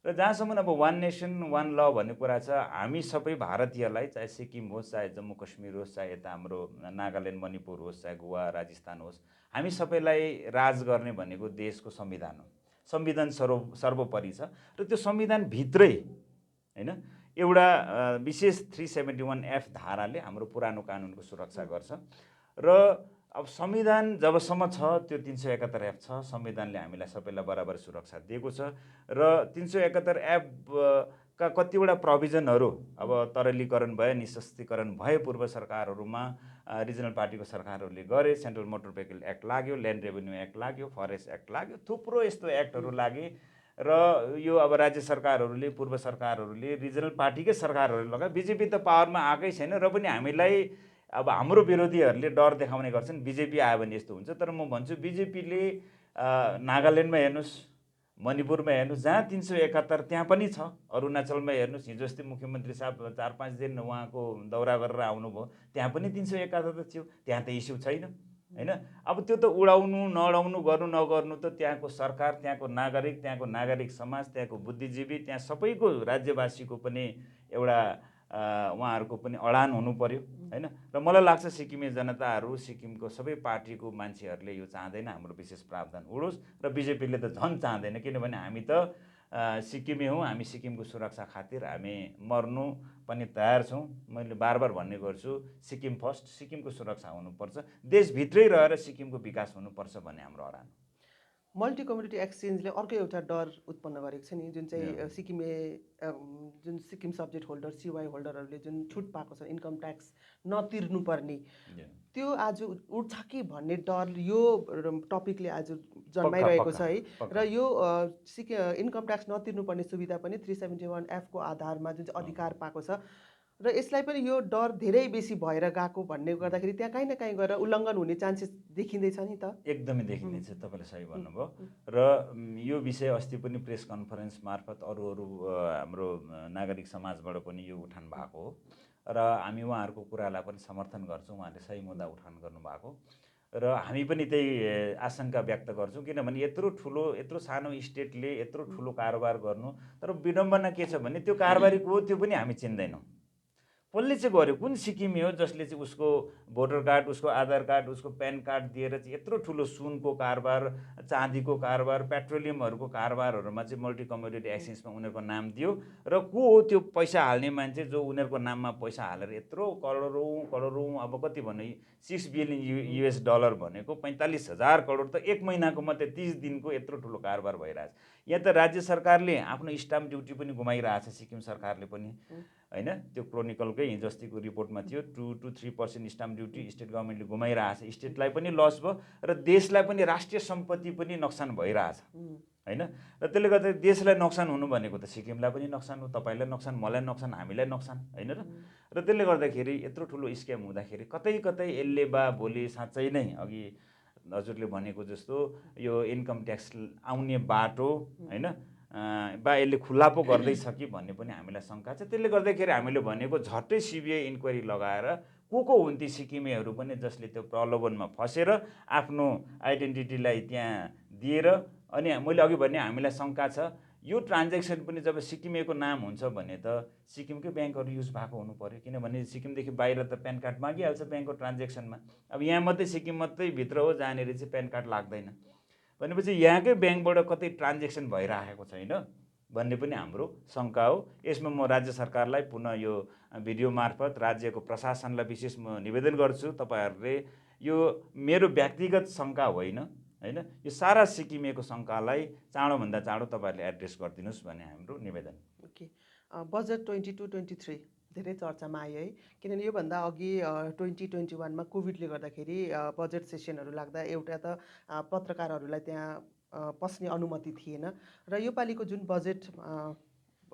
र जहाँसम्म अब वान नेसन वान ल भन्ने कुरा छ, हामी सबै भारतीयलाई, चाहे सिक्किम होस्, चाहे जम्मू कश्मीर होस्, चाहे यता हाम्रो नागाल्यान्ड मणिपुर होस्, चाहे गोवा राजस्थान होस्, हामी सबैलाई राज गर्ने भनेको देशको संविधान हो। संविधान सर्वोपरि छ र त्यो संविधानभित्रै होइन एउटा विशेष 371F धाराले हाम्रो पुरानो कानुनको सुरक्षा गर्छ। र अब संविधान जबसम्म छ, त्यो 371F छ, संविधानले हामीलाई सबैलाई बराबर सुरक्षा दिएको छ। र 371F का कतिवटा प्रोभिजनहरू अब तरलीकरण भए, निशस्तीकरण भए पूर्व सरकारहरूमा, रिजनल पार्टीको सरकारहरूले गरे। सेन्ट्रल मोटर भेहिकल एक्ट लाग्यो, ल्यान्ड रेभेन्यू एक्ट लाग्यो, फरेस्ट एक्ट लाग्यो, थुप्रो यस्तो एक्टहरू लागे। र यो अब राज्य सरकारहरूले, पूर्व सरकारहरूले, रिजनल पार्टीकै सरकारहरूले लगाए। बिजेपी त पावरमा आएकै छैन, र पनि हामीलाई अब हाम्रो विरोधीहरूले डर देखाउने गर्छन् बिजेपी आयो भने यस्तो हुन्छ। तर म भन्छु बिजेपीले नागाल्यान्डमा हेर्नुहोस्, मणिपुरमा हेर्नुहोस्, जहाँ 371 त्यहाँ पनि छ। अरुणाचलमा हेर्नुहोस्, हिजो अस्ति मुख्यमन्त्री साहब 4-5 दिन उहाँको दौरा गरेर आउनुभयो, त्यहाँ पनि 371 थियो, त्यहाँ त इस्यु छैन होइन। अब त्यो त उडाउनु नउडाउनु, गर्नु नगर्नु त त्यहाँको सरकार, त्यहाँको नागरिक समाज, त्यहाँको बुद्धिजीवी, त्यहाँ सबैको राज्यवासीको पनि एउटा उहाँहरूको पनि अडान हुनु पर्यो होइन। र मलाई लाग्छ सिक्किमे जनताहरू, सिक्किमको सबै पार्टीको मान्छेहरूले यो चाहँदैन हाम्रो विशेष प्रावधान उडोस्, र बिजेपीले त झन् चाहँदैन। किनभने हामी त सिक्किमे हौँ, हामी सिक्किमको सुरक्षा खातिर हामी मर्नु पनि तयार छौँ। मैले बार भन्ने गर्छु, सिक्किम फर्स्ट, सिक्किमको सुरक्षा हुनुपर्छ, देशभित्रै रहेर सिक्किमको विकास हुनुपर्छ भन्ने हाम्रो अडान। मल्टी कम्युनिटी एक्सचेन्जले अर्को एउटा डर उत्पन्न गरेको छ नि, जुन चाहिँ जुन सिक्किम सब्जेक्ट होल्डर, सिवाई होल्डरहरूले जुन छुट पाएको छ इन्कम ट्याक्स नतिर्नुपर्ने, त्यो आज उठ्छ कि भन्ने डर यो टपिकले आज जन्माइरहेको छ है। र यो इन्कम ट्याक्स नतिर्नुपर्ने सुविधा पनि 371F को आधारमा जुन चाहिँ अधिकार पाएको छ, र यसलाई पनि यो डर धेरै बेसी भएर गएको भन्ने गर्दाखेरि त्यहाँ कहीँ न कहीँ गएर उल्लङ्घन हुने चान्सेस देखिँदैछ नि त। एकदमै देखिँदैछ, तपाईँले सही भन्नुभयो। र यो विषय अस्ति पनि प्रेस कन्फरेन्स मार्फत अरू हाम्रो नागरिक समाजबाट पनि यो उठान भएको हो, र हामी उहाँहरूको कुरालाई पनि समर्थन गर्छौँ। उहाँले सही मुद्दा उठान गर्नुभएको, र हामी पनि त्यही आशंका व्यक्त गर्छौँ। किनभने यत्रो सानो स्टेटले यत्रो ठुलो कारोबार गर्नु, तर विडम्बना के छ भने त्यो कारोबारी को हो त्यो पनि हामी चिन्दैनौँ। कसले चाहिँ गर्यो, कुन सिक्किमे हो जसले चाहिँ उसको भोटर कार्ड, उसको आधार कार्ड, उसको प्यान कार्ड दिएर चाहिँ यत्रो ठुलो सुनको कारोबार, चाँदीको कारोबार, पेट्रोलियमहरूको कारोबारहरूमा चाहिँ मल्टी कमोडिटी एक्सचेन्जमा उनीहरूको नाम दियो। र को हो त्यो पैसा हाल्ने मान्छे जो उनीहरूको नाममा पैसा हालेर यत्रो करोडौँ अब कति भन्नु, 6 बिलियन US डलर भनेको 45,000 करोड त एक महिनाको मात्रै 30 दिनको यत्रो ठुलो कारोबार भइरहेछ। यहाँ त राज्य सरकारले आफ्नो स्टाम्प ड्युटी पनि गुमाइरहेछ, सिक्किम सरकारले पनि होइन। त्यो क्रोनिकलकै हिजो अस्तिको रिपोर्टमा थियो, 2 to 3% स्टाम्प ड्युटी स्टेट गभर्मेन्टले गुमाइरहेछ। स्टेटलाई पनि लस भयो र देशलाई पनि, राष्ट्रिय सम्पत्ति पनि नोक्सान भइरहेछ होइन। र त्यसले गर्दा देशलाई नोक्सान हुनु भनेको त सिक्किमलाई पनि नोक्सान हो, तपाईँलाई नोक्सान, मलाई नोक्सान, हामीलाई नोक्सान होइन। र त्यसले गर्दाखेरि यत्रो ठुलो स्क्याम हुँदाखेरि कतै यसले भोलि साँच्चै नै अघि हजुरले भनेको जस्तो यो इन्कम ट्याक्स आउने बाटो होइन यसले खुल्ला पो गर्दैछ कि भन्ने पनि हामीलाई शङ्का छ। त्यसले गर्दाखेरि हामीले भनेको झट्टै सिबिआई इन्क्वायरी लगाएर को हुन् ती सिक्किमेहरू पनि जसले त्यो प्रलोभनमा फसेर आफ्नो आइडेन्टिटीलाई त्यहाँ दिएर, अनि मैले अघि भने हामीलाई शङ्का छ यो ट्रान्जेक्सन पनि जब सिक्किमेको नाम हुन्छ भने त सिक्किमकै ब्याङ्कहरू युज भएको हुनु पर्यो। किनभने सिक्किमदेखि बाहिर त प्यान कार्ड मागिहाल्छ ब्याङ्कको ट्रान्जेक्सनमा। अब यहाँ मात्रै सिक्किम मात्रै भित्र हो जहाँनिर चाहिँ प्यान कार्ड लाग्दैन। भनेपछि यहाँकै ब्याङ्कबाट कतै ट्रान्जेक्सन भइरहेको छैन भन्ने पनि हाम्रो शङ्का हो। यसमा म राज्य सरकारलाई पुनः यो भिडियो मार्फत राज्यको प्रशासनलाई विशेष म निवेदन गर्छु, तपाईँहरूले यो मेरो व्यक्तिगत शङ्का होइन, होइन, यो सारा सिक्किमेको शङ्कालाई चाँडोभन्दा चाँडो तपाईँहरूले एड्रेस गरिदिनुहोस् भन्ने हाम्रो निवेदन। ओके, बजेट 22-23 धेरै चर्चामा आयो है, किनभने योभन्दा अघि 2021मा कोभिडले गर्दाखेरि बजेट सेसनहरू लाग्दा एउटा त पत्रकारहरूलाई त्यहाँ पस्ने अनुमति थिएन र योपालिको जुन बजेट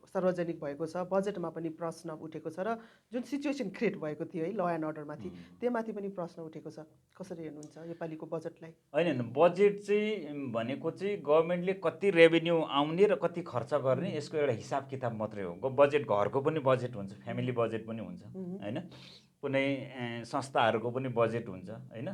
सार्वजनिक भएको छ, बजेटमा पनि प्रश्न उठेको छ र जुन सिचुएसन क्रिएट भएको थियो है ल एन्ड अर्डरमाथि, त्योमाथि पनि प्रश्न उठेको छ। कसरी हेर्नुहुन्छ योपालिको बजेटलाई? होइन, बजेट चाहिँ भनेको चाहिँ गभर्मेन्टले कति रेभेन्यू आउने र कति खर्च गर्ने यसको एउटा हिसाब किताब मात्रै हो। बजेट घरको पनि बजेट हुन्छ, फ्यामिली बजेट पनि हुन्छ, होइन, कुनै संस्थाहरूको पनि बजेट हुन्छ, होइन।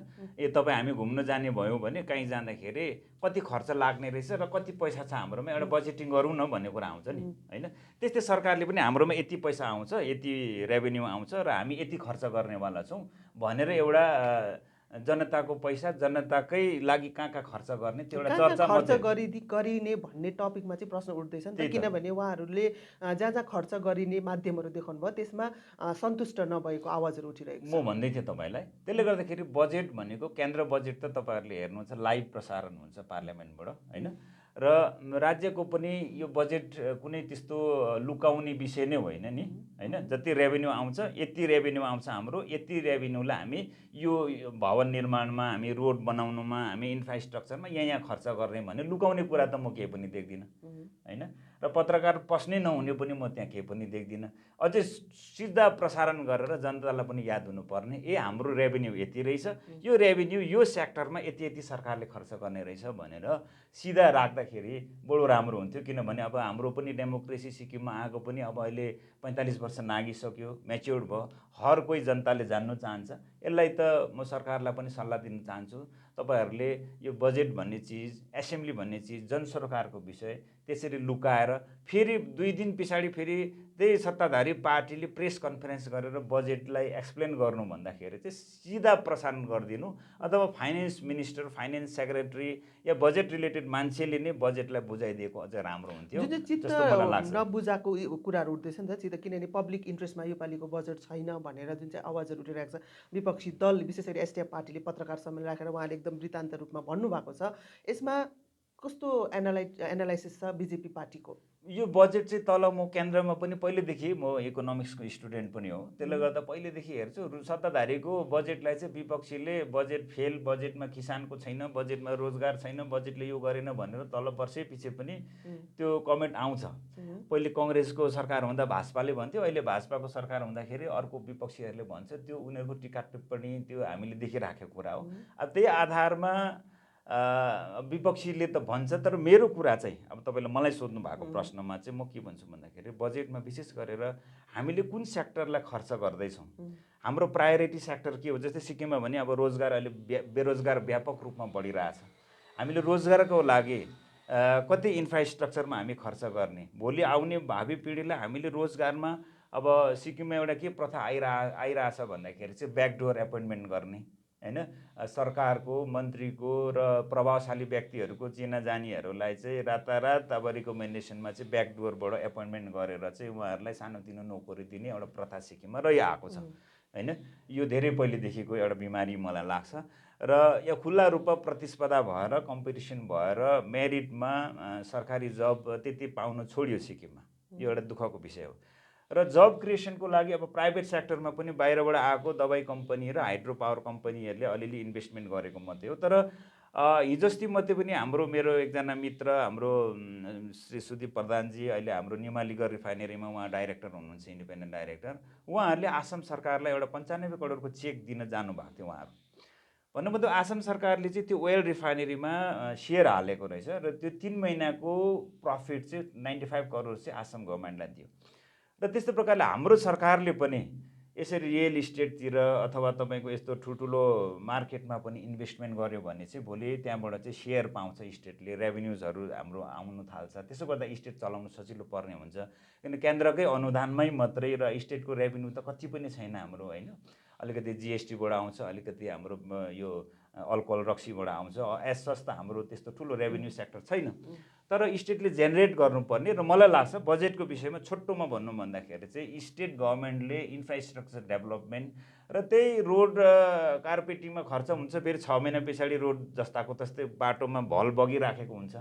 तपाईँ हामी घुम्न जाने भयौँ भने कहीँ जाँदाखेरि कति खर्च लाग्ने रहेछ र कति पैसा छ हाम्रोमा, एउटा बजेटिङ गरौँ न भन्ने कुरा आउँछ नि, होइन। त्यस्तै सरकारले पनि हाम्रोमा यति पैसा आउँछ, यति रेभेन्यू आउँछ र हामी यति खर्च गर्नेवाला छौँ भनेर एउटा जनताको पैसा जनताकै लागि कहाँ खर्च गर्ने त्यो एउटा चर्चा खर्च गरिने भन्ने टपिकमा चाहिँ प्रश्न उठ्दैछ नि त, किनभने उहाँहरूले जहाँ जहाँ खर्च गरिने माध्यमहरू देखाउनु भयो त्यसमा सन्तुष्ट नभएको आवाजहरू उठिरहेको छ। म भन्दै थिएँ तपाईँलाई, त्यसले गर्दाखेरि बजेट भनेको केन्द्र बजेट त तपाईँहरूले हेर्नुहुन्छ लाइभ प्रसारण हुन्छ पार्लियामेन्टबाट, होइन, र राज्यको पनि यो बजेट कुनै त्यस्तो लुकाउने विषय नै होइन नि, होइन। जति रेभेन्यू आउँछ यति रेभेन्यू आउँछ हाम्रो, यति रेभेन्यूलाई हामी यो भवन निर्माणमा, हामी रोड बनाउनुमा, हामी इन्फ्रास्ट्रक्चरमा यहाँ खर्च गर्ने भन्ने लुकाउने कुरा त म केही पनि देख्दिनँ, होइन। र पत्रकार पस्नै नहुने पनि म त्यहाँ केही पनि देख्दिनँ। अझै सिधा प्रसारण गरेर जनतालाई पनि याद हुनुपर्ने, हाम्रो रेभेन्यू यति रहेछ, यो रेभेन्यू यो सेक्टरमा यति यति सरकारले खर्च गर्ने रहेछ भनेर सिधा राख्दाखेरि बडो राम्रो हुन्थ्यो। किनभने अब हाम्रो पनि डेमोक्रेसी सिक्किममा आएको पनि अब अहिले 45 वर्ष नागिसक्यो, म्याच्योर्ड भयो, हर कोही जनताले जान्नु चाहन्छ। यसलाई त म सरकारलाई पनि सल्लाह दिन चाहन्छु, तपाईँहरूले यो बजेट भन्ने चिज, एसेम्ब्ली भन्ने चिज जनसरकारको विषय त्यसरी लुकाएर फेरि 2 दिन पछाडि फेरि त्यही सत्ताधारी पार्टीले प्रेस कन्फरेन्स गरेर बजेटलाई एक्सप्लेन गर्नु भन्दाखेरि चाहिँ सिधा प्रसारण गरिदिनु, अथवा फाइनेन्स मिनिस्टर, फाइनेन्स सेक्रेटरी या बजेट रिलेटेड मान्छेले नै बजेटलाई बुझाइदिएको अझै राम्रो हुन्थ्यो जस्तो मलाई लाग्छ। नबुझाएको कुराहरू उठ्दैछ नि त सिधा, किनभने पब्लिक इन्ट्रेस्टमा योपालिको बजेट छैन भनेर जुन चाहिँ आवाजहरू उठिरहेको छ विपक्षी दल, विशेष गरी एसडिएफ पार्टीले पत्रकार सम्मेलन राखेर उहाँले एकदम वृत्तान्त रूपमा भन्नुभएको छ। यसमा कस्तो एनालाइसिस छ बिजेपी पार्टीको? यो बजेट चाहिँ तल म केन्द्रमा पनि पहिलेदेखि, म इकोनोमिक्सको स्टुडेन्ट पनि हो, त्यसले गर्दा पहिलेदेखि हेर्छु सत्ताधारीको बजेटलाई चाहिँ विपक्षीले बजेट फेल, बजेटमा किसानको छैन, बजेटमा रोजगार छैन, बजेटले यो गरेन भनेर तल वर्षै पछि पनि त्यो कमेन्ट आउँछ। पहिले कङ्ग्रेसको सरकार हुँदा भाजपाले भन्थ्यो, अहिले भाजपाको सरकार हुँदाखेरि अर्को विपक्षीहरूले भन्छ, त्यो उनीहरूको टिका टिप्पणी त्यो हामीले देखिराखेको कुरा हो। अब त्यही आधारमा विपक्षीले त भन्छ, तर मेरो कुरा चाहिँ अब तपाईँले मलाई सोध्नु भएको प्रश्नमा चाहिँ म के भन्छु भन्दाखेरि बजेटमा विशेष गरेर हामीले कुन सेक्टरलाई खर्च गर्दैछौँ, हाम्रो प्रायोरिटी सेक्टर के हो। जस्तै सिक्किममा भने अब रोजगार, अहिले बेरोजगार व्यापक रूपमा बढिरहेछ, हामीले रोजगारको लागि कति इन्फ्रास्ट्रक्चरमा हामी खर्च गर्ने, भोलि आउने भावी पिँढीलाई हामीले रोजगारमा अब सिक्किममा एउटा के प्रथा आइरहेछ भन्दाखेरि चाहिँ ब्याकडोर एपोइन्टमेन्ट गर्ने, होइन, सरकारको मन्त्रीको र प्रभावशाली व्यक्तिहरूको चिनाजानीहरूलाई चाहिँ रातारात अब रिकमेन्डेसनमा चाहिँ ब्याकडोरबाट एपोइन्टमेन्ट गरेर चाहिँ उहाँहरूलाई सानोतिनो नोकरी दिने एउटा प्रथा सिक्किममा रहिआएको छ, होइन। यो धेरै पहिलेदेखिको एउटा बिमारी मलाई लाग्छ र यो खुल्ला रूपमा प्रतिस्पर्धा भएर कम्पिटिसन भएर मेरिटमा सरकारी जब त्यति पाउन छोडियो सिक्किममा, यो एउटा दुःखको विषय हो। र जब क्रिएसनको लागि अब प्राइभेट सेक्टरमा पनि बाहिरबाट आएको दबाई कम्पनी र हाइड्रो पावर कम्पनीहरूले अलिअलि इन्भेस्टमेन्ट गरेको मात्रै हो। तर हिजोस्ति मात्रै पनि मेरो एकजना मित्र, हाम्रो श्री सुदीप प्रधानजी, अहिले हाम्रो निमालीगढ रिफाइनेरीमा उहाँ डाइरेक्टर हुनुहुन्छ, इन्डिपेन्डेन्ट डाइरेक्टर, उहाँहरूले आसाम सरकारलाई एउटा 95 करोडको चेक दिन जानुभएको थियो। उहाँहरू भन्नु मतलब आसाम सरकारले चाहिँ त्यो ओयल रिफाइनेरीमा सेयर हालेको रहेछ र त्यो 3 महिनाको प्रफिट चाहिँ 95 करोड चाहिँ आसाम गभर्मेन्टलाई दियो। र त्यस्तो प्रकारले हाम्रो सरकारले पनि यसरी रियल इस्टेटतिर अथवा तपाईँको यस्तो ठुल्ठुलो मार्केटमा पनि इन्भेस्टमेन्ट गर्यो भने चाहिँ भोलि त्यहाँबाट चाहिँ सेयर पाउँछ स्टेटले, रेभेन्युजहरू हाम्रो आउनु थाल्छ। त्यसो गर्दा स्टेट चलाउनु सजिलो पर्ने हुन्छ, किन केन्द्रकै अनुदानमै मात्रै र स्टेटको रेभेन्यू त कति पनि छैन हाम्रो, होइन। अलिकति जिएसटीबाट आउँछ, अलिकति हाम्रो यो अल्कोहल रक्सीबाट आउँछ। एज सच त हाम्रो त्यस्तो ठुलो रेभेन्यू सेक्टर छैन, तर स्टेटले जेनेरेट गर्नुपर्ने। र मलाई लाग्छ बजेटको विषयमा छोटोमा भन्नु भन्दाखेरि चाहिँ स्टेट गभर्मेन्टले इन्फ्रास्ट्रक्चर डेभलपमेन्ट र त्यही रोड कार्पेटिङमा खर्च हुन्छ, फेरि 6 महिना पछाडि रोड जस्ताको तस्तै बाटोमा भल बगिराखेको हुन्छ।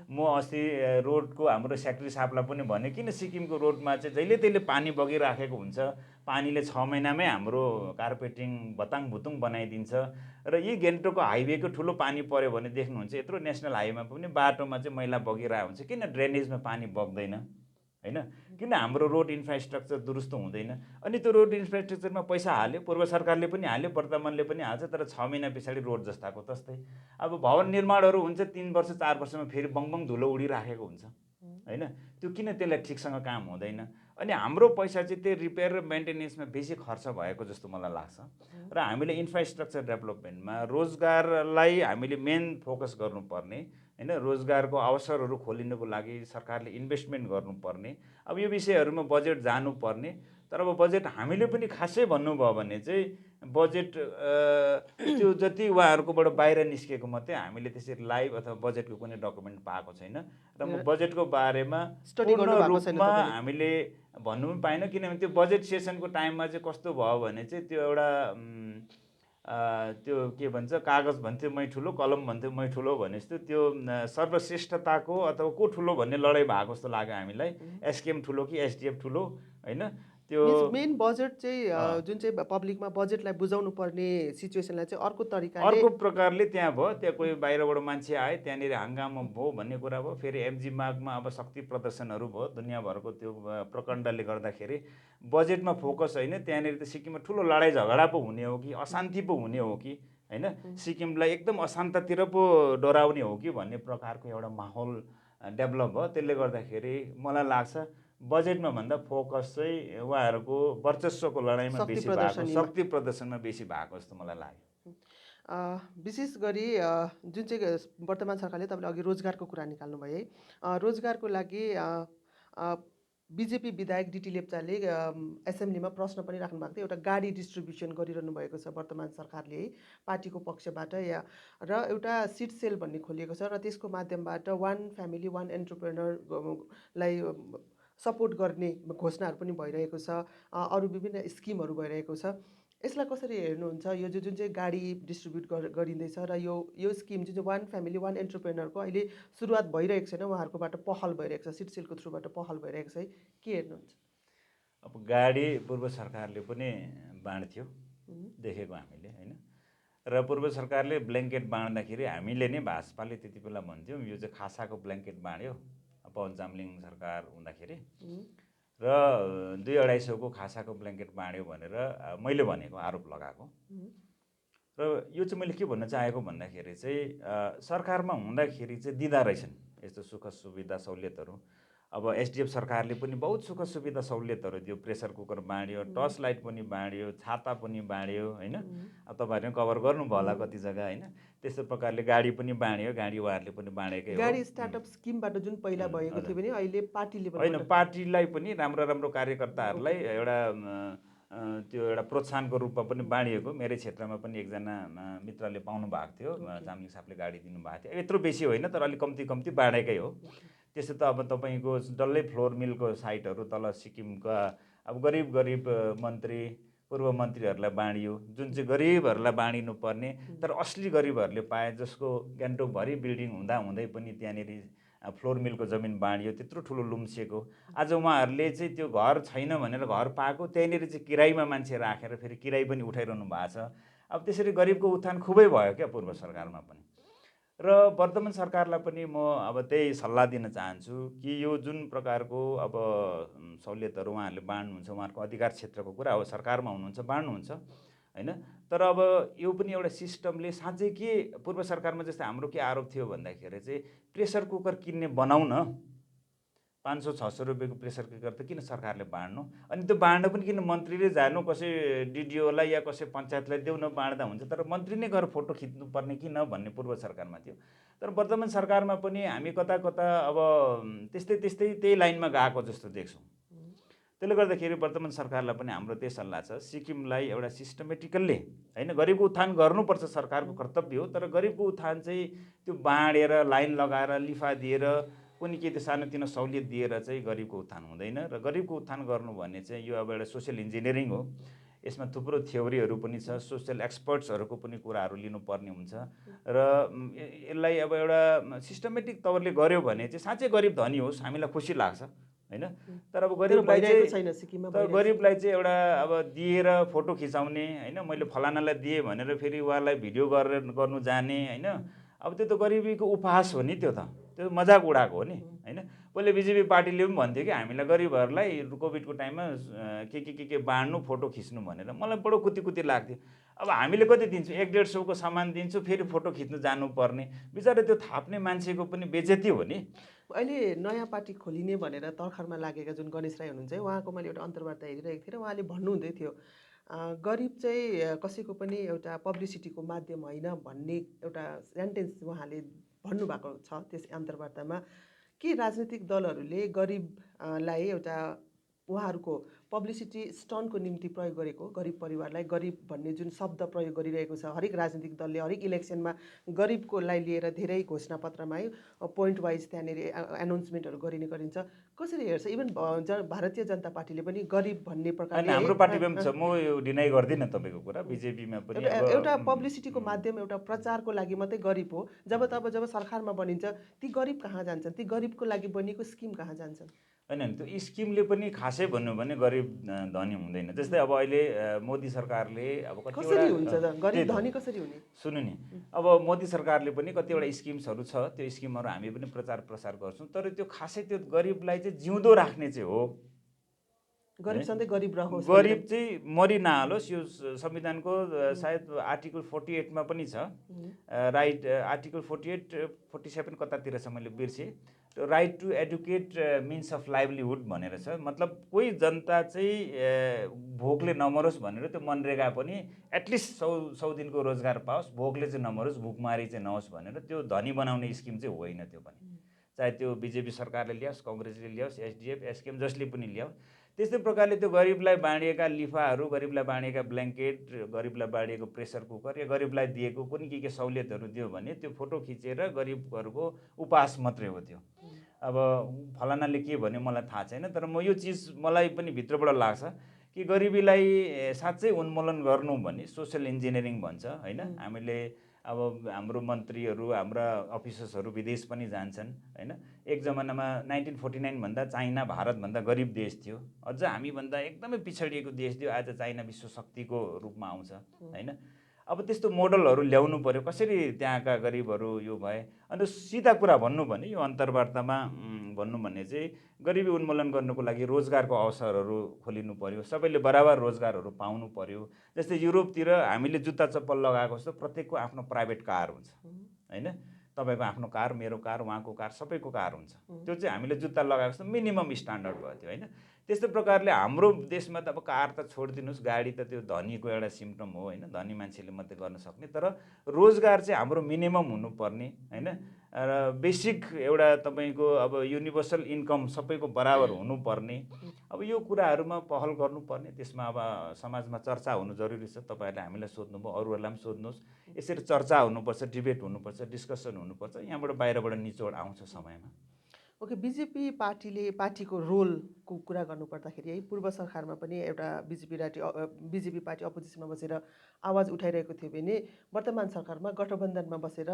म अस्ति रोडको हाम्रो सेक्रेटरी साहबलाई पनि भने, किन सिक्किमको रोडमा चाहिँ जहिले तहिले पानी बगिराखेको हुन्छ, पानीले 6 महिनामै हाम्रो कार्पेटिङ भताङ भुतुङ बनाइदिन्छ। र यी गेन्टोकको हाइवेको ठुलो पानी पऱ्यो भने देख्नुहुन्छ, यत्रो नेसनल हाइवेमा पनि बाटोमा चाहिँ मैला बगिरहेको हुन्छ। किन ड्रेनेजमा पानी बग्दैन होइन? किन हाम्रो रोड इन्फ्रास्ट्रक्चर दुरुस्त हुँदैन? अनि त्यो रोड इन्फ्रास्ट्रक्चरमा पैसा हाल्यो, पूर्व सरकारले पनि हाल्यो, वर्तमानले पनि हाल्छ, तर 6 महिना पछाडि रोड जस्ताको तस्तै। अब भवन निर्माणहरू हुन्छ, 3 वर्ष 4 वर्षमा फेरि बङबङ धुलो उडिराखेको हुन्छ होइन? त्यो किन त्यसलाई ठिकसँग काम हुँदैन? अनि हाम्रो पैसा चाहिँ त्यो रिपेयर र मेन्टेनेन्समा बेसी खर्च भएको जस्तो मलाई लाग्छ। र हामीले इन्फ्रास्ट्रक्चर डेभलपमेन्टमा रोजगारलाई हामीले मेन फोकस गर्नुपर्ने होइन? रोजगारको अवसरहरू खोलिनुको लागि सरकारले इन्भेस्टमेन्ट गर्नुपर्ने। अब यो विषयहरूमा बजेट जानुपर्ने। तर अब बजेट हामीले पनि खासै भन्नुभयो भने चाहिँ बजेट त्यो जति उहाँहरूकोबाट बाहिर निस्केको मात्रै हामीले त्यसरी लाइभ अथवा बजेटको कुनै डकुमेन्ट पाएको छैन। र म बजेटको बारेमा पूर्ण रूपमा हामीले भन्नु पनि पाइनँ, किनभने त्यो बजेट सेसनको टाइममा चाहिँ कस्तो भयो भने चाहिँ त्यो एउटा त्यो के भन्छ, कागज भन्थ्यो मै ठुलो, कलम भन्थ्यो मै ठुलो भने जस्तो त्यो सर्वश्रेष्ठताको अथवा को ठुलो भन्ने लडाइँ भएको जस्तो लाग्यो हामीलाई। एसकेएम ठुलो कि एसडिएफ ठुलो होइन? त्यो मेन बजेट चाहिँ जुन चाहिँ पब्लिकमा बजेटलाई बुझाउनु पर्ने सिचुएसनलाई चाहिँ अर्को तरिकाले अर्को प्रकारले त्यहाँ भयो। त्यहाँ कोही बाहिरबाट मान्छे आए, त्यहाँनिर हङ्गामा भयो भन्ने कुरा भयो। फेरि एमजी मार्गमा अब शक्ति प्रदर्शनहरू भयो दुनियाँभरको, त्यो प्रकण्डले गर्दाखेरि बजेटमा फोकस होइन। त्यहाँनिर त सिक्किममा ठुलो लडाइँ झगडा पो हुने हो कि अशान्ति पो हुने हो कि होइन? सिक्किमलाई एकदम अशान्ततिर पो डोराउने हो कि भन्ने प्रकारको एउटा माहौल डेभलप भयो। त्यसले गर्दाखेरि मलाई लाग्छ बजेटमा भन्दा फोकस चाहिँ उहाँहरूको वर्चस्वको लडाइँमा बेसी भएको, शक्ति प्रदर्शनमा बेसी भएको जस्तो मलाई लाग्यो। विशेष गरी जुन चाहिँ वर्तमान सरकारले, तपाईँले अघि रोजगारको कुरा निकाल्नुभयो है, रोजगारको लागि बिजेपी विधायक डिटी लेप्चाले एसेम्ब्लीमा प्रश्न पनि राख्नु भएको थियो। एउटा गाडी डिस्ट्रिब्युसन गरिरहनु भएको छ वर्तमान सरकारले है, पार्टीको पक्षबाट र एउटा सिड सेल भन्ने खोलिएको छ र त्यसको माध्यमबाट वान फ्यामिली वान एन्टरप्रेनरलाई सपोर्ट गर्ने घोषणाहरू पनि भइरहेको छ। अरू विभिन्न स्किमहरू भइरहेको छ। यसलाई कसरी हेर्नुहुन्छ? यो जुन चाहिँ गाडी डिस्ट्रिब्युट गरिँदैछ र यो स्किम जुन चाहिँ वान फ्यामिली वान एन्टरप्रेनरको अहिले सुरुवात भइरहेको छैन, उहाँहरूकोबाट पहल भइरहेको छ, सिड सेलको थ्रुबाट पहल भइरहेको छ है, के हेर्नुहुन्छ? अब गाडी पूर्व सरकारले पनि बाँड्थ्यो देखेको हामीले होइन? र पूर्व सरकारले ब्ल्याङ्केट बाँड्दाखेरि हामीले नै भाजपाले त्यति बेला भन्थ्यौँ यो चाहिँ खासाको ब्ल्याङ्केट बाँड्यो पवन चामलिङ सरकार हुँदाखेरि, र 200-250 खासाको ब्ल्याङ्केट बाँड्यो भनेर मैले भनेको आरोप लगाएको। र यो चाहिँ मैले के भन्न चाहेको भन्दाखेरि चाहिँ सरकारमा हुँदाखेरि चाहिँ दिँदा रहेछन् यस्तो सुख सुविधा सहुलियतहरू। अब एसडिएफ सरकारले पनि बहुत सुख सुविधा सहुलियतहरू दियो, प्रेसर कुकर बाँड्यो, टर्च लाइट पनि बाँड्यो, छाता पनि बाँड्यो होइन? अब तपाईँहरूले कभर गर्नुभयो होला कति जग्गा होइन? त्यस्तो प्रकारले गाडी पनि बाँड्यो, गाडी उहाँहरूले पनि बाँडेकै हो। गाडी स्टार्टअप स्किमबाट जुन पहिला भएको थियो भने अहिले पार्टी लेभलमा होइन, पार्टीलाई पनि राम्रो राम्रो कार्यकर्ताहरूलाई एउटा त्यो एउटा प्रोत्साहनको रूपमा पनि बाँडिएको। मेरै क्षेत्रमा पनि एकजना मित्रले पाउनु भएको थियो, चामलिङ साहबले गाडी दिनुभएको थियो। यत्रो बेसी होइन तर अलिक कम्ती कम्ती बाँडेकै हो। त्यस्तो त अब तपाईँको डल्लै फ्लोर मिलको साइटहरू तल सिक्किमका अब गरिब मन्त्री पूर्व मन्त्रीहरूलाई बाँडियो, जुन चाहिँ गरिबहरूलाई बाँडिनु पर्ने तर असली गरिबहरूले पाए, जसको गान्तोकभरि बिल्डिङ हुँदा हुँदै पनि त्यहाँनिर फ्लोर मिलको जमिन बाँडियो, त्यत्रो ठुलो लुम्सेको। आज उहाँहरूले चाहिँ त्यो घर छैन भनेर घर पाएको, त्यहाँनिर चाहिँ किरायमा मान्छे राखेर फेरि किराय पनि उठाइरहनु भएको छ। अब त्यसरी गरिबको उत्थान खुबै भयो क्या पूर्व सरकारमा पनि। र वर्तमान सरकारलाई पनि म अब त्यही सल्लाह दिन चाहन्छु कि यो जुन प्रकारको अब सहुलियतहरू उहाँहरूले बाँड्नुहुन्छ, उहाँहरूको अधिकार क्षेत्रको कुरा हो, सरकारमा हुनुहुन्छ बाँड्नुहुन्छ होइन? तर अब यो पनि एउटा सिस्टमले साँच्चै के पूर्व सरकारमा जस्तै हाम्रो के आरोप थियो भन्दाखेरि चाहिँ प्रेसर कुकर किन्ने बनाउन 500-600 रुपियाँको प्रेसर कुकर त किन सरकारले बाँड्नु? अनि त्यो बाँड्न पनि किन मन्त्रीले जानु, कसै डिडिओलाई या कसै पञ्चायतलाई देऊ न बाँड्दा हुन्छ, तर मन्त्री नै गएर फोटो खिच्नुपर्ने किन भन्ने पूर्व सरकारमा थियो। तर वर्तमान सरकारमा पनि हामी कता कता अब त्यस्तै त्यही लाइनमा गएको जस्तो देख्छौँ। त्यसले गर्दाखेरि वर्तमान सरकारलाई पनि हाम्रो त्यही सल्लाह छ, सिक्किमलाई एउटा सिस्टमेटिकल्ली होइन, गरिबको उत्थान गर्नुपर्छ, सरकारको कर्तव्य हो, तर गरिबको उत्थान चाहिँ त्यो बाँडेर लाइन लगाएर लिफा दिएर कुनै के त्यो सानोतिनो सहुलियत दिएर चाहिँ गरिबको उत्थान हुँदैन। र गरिबको उत्थान गर्नु भन्ने चाहिँ यो अब एउटा सोसियल इन्जिनियरिङ हो। यसमा थुप्रो थ्योरीहरू पनि छ, सोसियल एक्सपर्ट्सहरूको पनि कुराहरू लिनुपर्ने हुन्छ र यसलाई अब एउटा सिस्टमेटिक तवरले गऱ्यो भने चाहिँ साँच्चै गरिब धनी होस्, हामीलाई खुसी लाग्छ होइन। तर अब गरिबलाई भइरहेको चाहिँ छैन सिक्किममा, तर गरिबलाई चाहिँ एउटा अब दिएर फोटो खिचाउने होइन, मैले फलानालाई दिएँ भनेर फेरि उहाँलाई भिडियो गरेर गर्नु जाने होइन, अब त्यो त गरिबीको उपहास हो नि, त्यो त त्यो मजाक उडाएको हो नि होइन। पहिले बिजेपी पार्टीले पनि भन्थ्यो कि हामीलाई गरिबहरूलाई कोभिडको टाइममा के बाँड्नु, फोटो खिच्नु भनेर। मलाई बडो कुती लाग्थ्यो। अब हामीले कति दिन्छौँ, 100-150को सामान दिन्छु, फेरि फोटो खिच्नु जानुपर्ने, बिचरा त्यो थाप्ने मान्छेको पनि बेइज्जती हो नि। अहिले नयाँ पार्टी खोलिने भनेर तर्खरमा लागेका जुन गणेश राई हुनुहुन्छ, उहाँको मैले एउटा अन्तर्वार्ता हेरिरहेको थिएँ र उहाँले भन्नुहुँदै थियो गरिब चाहिँ कसैको पनि एउटा पब्लिसिटीको माध्यम होइन भन्ने एउटा सेन्टेन्स उहाँले भन्नुभएको छ त्यस अन्तर्वार्तामा। के राजनीतिक दलहरूले गरिबलाई एउटा उहाँहरूको पब्लिसिटी स्टन्टको निम्ति प्रयोग गरेको, गरिब परिवारलाई गरिब भन्ने जुन शब्द प्रयोग गरिरहेको छ हरेक राजनीतिक दलले, हरेक इलेक्सनमा गरिबकोलाई लिएर धेरै घोषणापत्रमा है पोइन्ट वाइज त्यहाँनिर एनाउन्समेन्टहरू गरिन्छ, कसरी हेर्छ? इभन भारतीय जनता पार्टीले पनि गरिब भन्ने प्रकारले हाम्रो पार्टीमा पनि छ, म यो डिनाइ गर्दिनँ तपाईँको कुरा। बिजेपीमा पनि एउटा पब्लिसिटीको माध्यम, एउटा प्रचारको लागि मात्रै गरिब हो। जब सरकारमा बनिन्छ ती गरिब कहाँ जान्छन्? ती गरिबको लागि बनिएको स्किम कहाँ जान्छन्? होइन, त्यो स्किमले पनि खासै भन्नु भने गरिब धनी हुँदैन। जस्तै अब अहिले मोदी सरकारले अब कसरी हुन्छ कतिवटा गरिब धनी कसरी हुने? सुन्नु नि, अब मोदी सरकारले पनि कतिवटा स्किम्सहरू छ, त्यो स्किमहरू हामी पनि प्रचार प्रसार गर्छौँ, तर त्यो खासै त्यो गरिबलाई चाहिँ जिउँदो राख्ने चाहिँ हो। गरिब सधैँ गरिब रहोस्, गरिब चाहिँ मरि नहालोस्। यो संविधानको सायद आर्टिकल 48मा पनि छ, राइट आर्टिकल 48, 47 कतातिर छ, मैले बिर्सेँ। Right to educate means of livelihood भनेर छ। मतलब कोही जनता चाहिँ भोकले नमरोस् भनेर त्यो मनरेगा पनि एटलिस्ट 100 दिनको रोजगार पाओस्, भोकले चाहिँ नमरोस्, भुकमारी चाहिँ नहोस् भनेर त्यो धनी बनाउने स्किम चाहिँ होइन त्यो पनि। चाहे त्यो बिजेपी सरकारले ल्याओस्, कङ्ग्रेसले ल्याओस्, एसडिएफ एसकेएम जसले पनि ल्याओस्, त्यस्तै प्रकारले त्यो गरिबलाई बाँडिएका लिफाहरू, गरिबलाई बाँडिएका ब्ल्याङ्केट, गरिबलाई बाँडिएको प्रेसर कुकर या गरिबलाई दिएको कुनै के सहुलियतहरू दियो भने त्यो फोटो खिचेर गरिबहरूको उपहास मात्रै हो त्यो। अब फलानाले के भन्यो मलाई थाहा छैन, तर म यो चिज मलाई पनि भित्रबाट लाग्छ कि गरिबीलाई साँच्चै उन्मूलन गर्नु भने सोसियल इन्जिनियरिङ भन्छ होइन। हामीले अब हाम्रो मन्त्रीहरू, हाम्रा अफिसर्सहरू विदेश पनि जान्छन् होइन। एक जमानामा 1949 भन्दा चाइना भारतभन्दा गरिब देश थियो, अझ हामीभन्दा एकदमै पिछडिएको देश थियो। आज चाइना विश्व शक्तिको रूपमा आउँछ होइन। अब त्यस्तो मोडलहरू ल्याउनु पर्यो, कसरी त्यहाँका गरिबहरू यो भए। अन्त सिधा कुरा भन्नु भने यो अन्तर्वार्तामा भन्नु भने चाहिँ गरिबी उन्मूलन गर्नुको लागि रोजगारको अवसरहरू खोलिनु पर्यो, सबैले बराबर रोजगारहरू पाउनु पर्यो। जस्तै युरोपतिर हामीले जुत्ता चप्पल लगाएको जस्तो प्रत्येकको आफ्नो प्राइभेट कार हुन्छ होइन। तपाईँको आफ्नो कार, मेरो कार, उहाँको कार, सबैको कार हुन्छ। त्यो चाहिँ हामीले जुत्ता लगाएको जस्तो मिनिमम स्ट्यान्डर्ड भयो त्यो होइन। त्यस्तै प्रकारले हाम्रो देशमा त अब कार त छोडिदिनुहोस्, गाडी त त्यो धनीको एउटा सिम्पटम हो होइन, धनी मान्छेले मात्रै गर्न सक्ने। तर रोजगार चाहिँ हाम्रो मिनिमम हुनुपर्ने होइन, र बेसिक एउटा तपाईँको अब युनिभर्सल इन्कम सबैको बराबर हुनुपर्ने। अब यो कुराहरूमा पहल गर्नुपर्ने, त्यसमा अब समाजमा चर्चा हुनु जरुरी छ। तपाईँहरूले हामीलाई सोध्नुभयो, अरूहरूलाई पनि सोध्नुहोस्। यसरी चर्चा हुनुपर्छ, डिबेट हुनुपर्छ, डिस्कसन हुनुपर्छ, यहाँबाट बाहिरबाट निचोड आउँछ समयमा। ओके, बिजेपी पार्टीको रोलको कुरा गर्नुपर्दाखेरि है, पूर्व सरकारमा पनि एउटा बिजेपी पार्टी अपोजिसनमा बसेर आवाज उठाइरहेको थियो भने वर्तमान सरकारमा गठबन्धनमा बसेर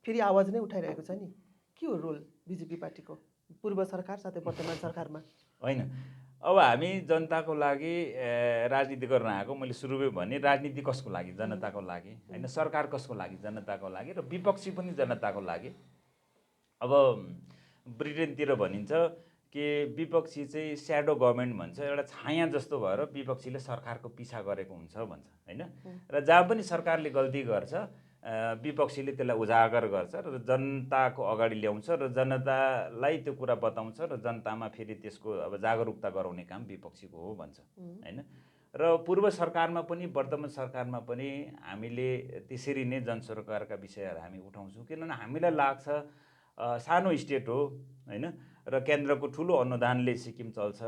फेरि आवाज नै उठाइरहेको छ नि। के हो रोल बिजेपी पार्टीको पूर्व सरकार साथै वर्तमान सरकारमा? होइन, अब हामी जनताको लागि राजनीति गर्न आएको। मैले सुरुमै भने राजनीति कसको लागि? जनताको लागि होइन। सरकार कसको लागि? जनताको लागि। र विपक्षी पनि जनताको लागि। अब ब्रिटेनतिर भनिन्छ कि विपक्षी चाहिँ स्याडो गभर्मेन्ट भन्छ, एउटा छाया जस्तो भएर विपक्षीले सरकारको पिछा गरेको हुन्छ भन्छ होइन। र जहाँ पनि सरकारले गल्ती गर्छ विपक्षीले त्यसलाई उजागर गर्छ र जनताको अगाडि ल्याउँछ र जनतालाई त्यो कुरा बताउँछ र जनतामा फेरि त्यसको अब जागरुकता गराउने काम विपक्षीको हो भन्छ होइन। र पूर्व सरकारमा पनि वर्तमान सरकारमा पनि हामीले त्यसरी नै जनसरोकारका विषयहरू हामी उठाउँछौँ। किनभने हामीलाई लाग्छ सानो स्टेट हो होइन, र केन्द्रको ठुलो अनुदानले सिक्किम चल्छ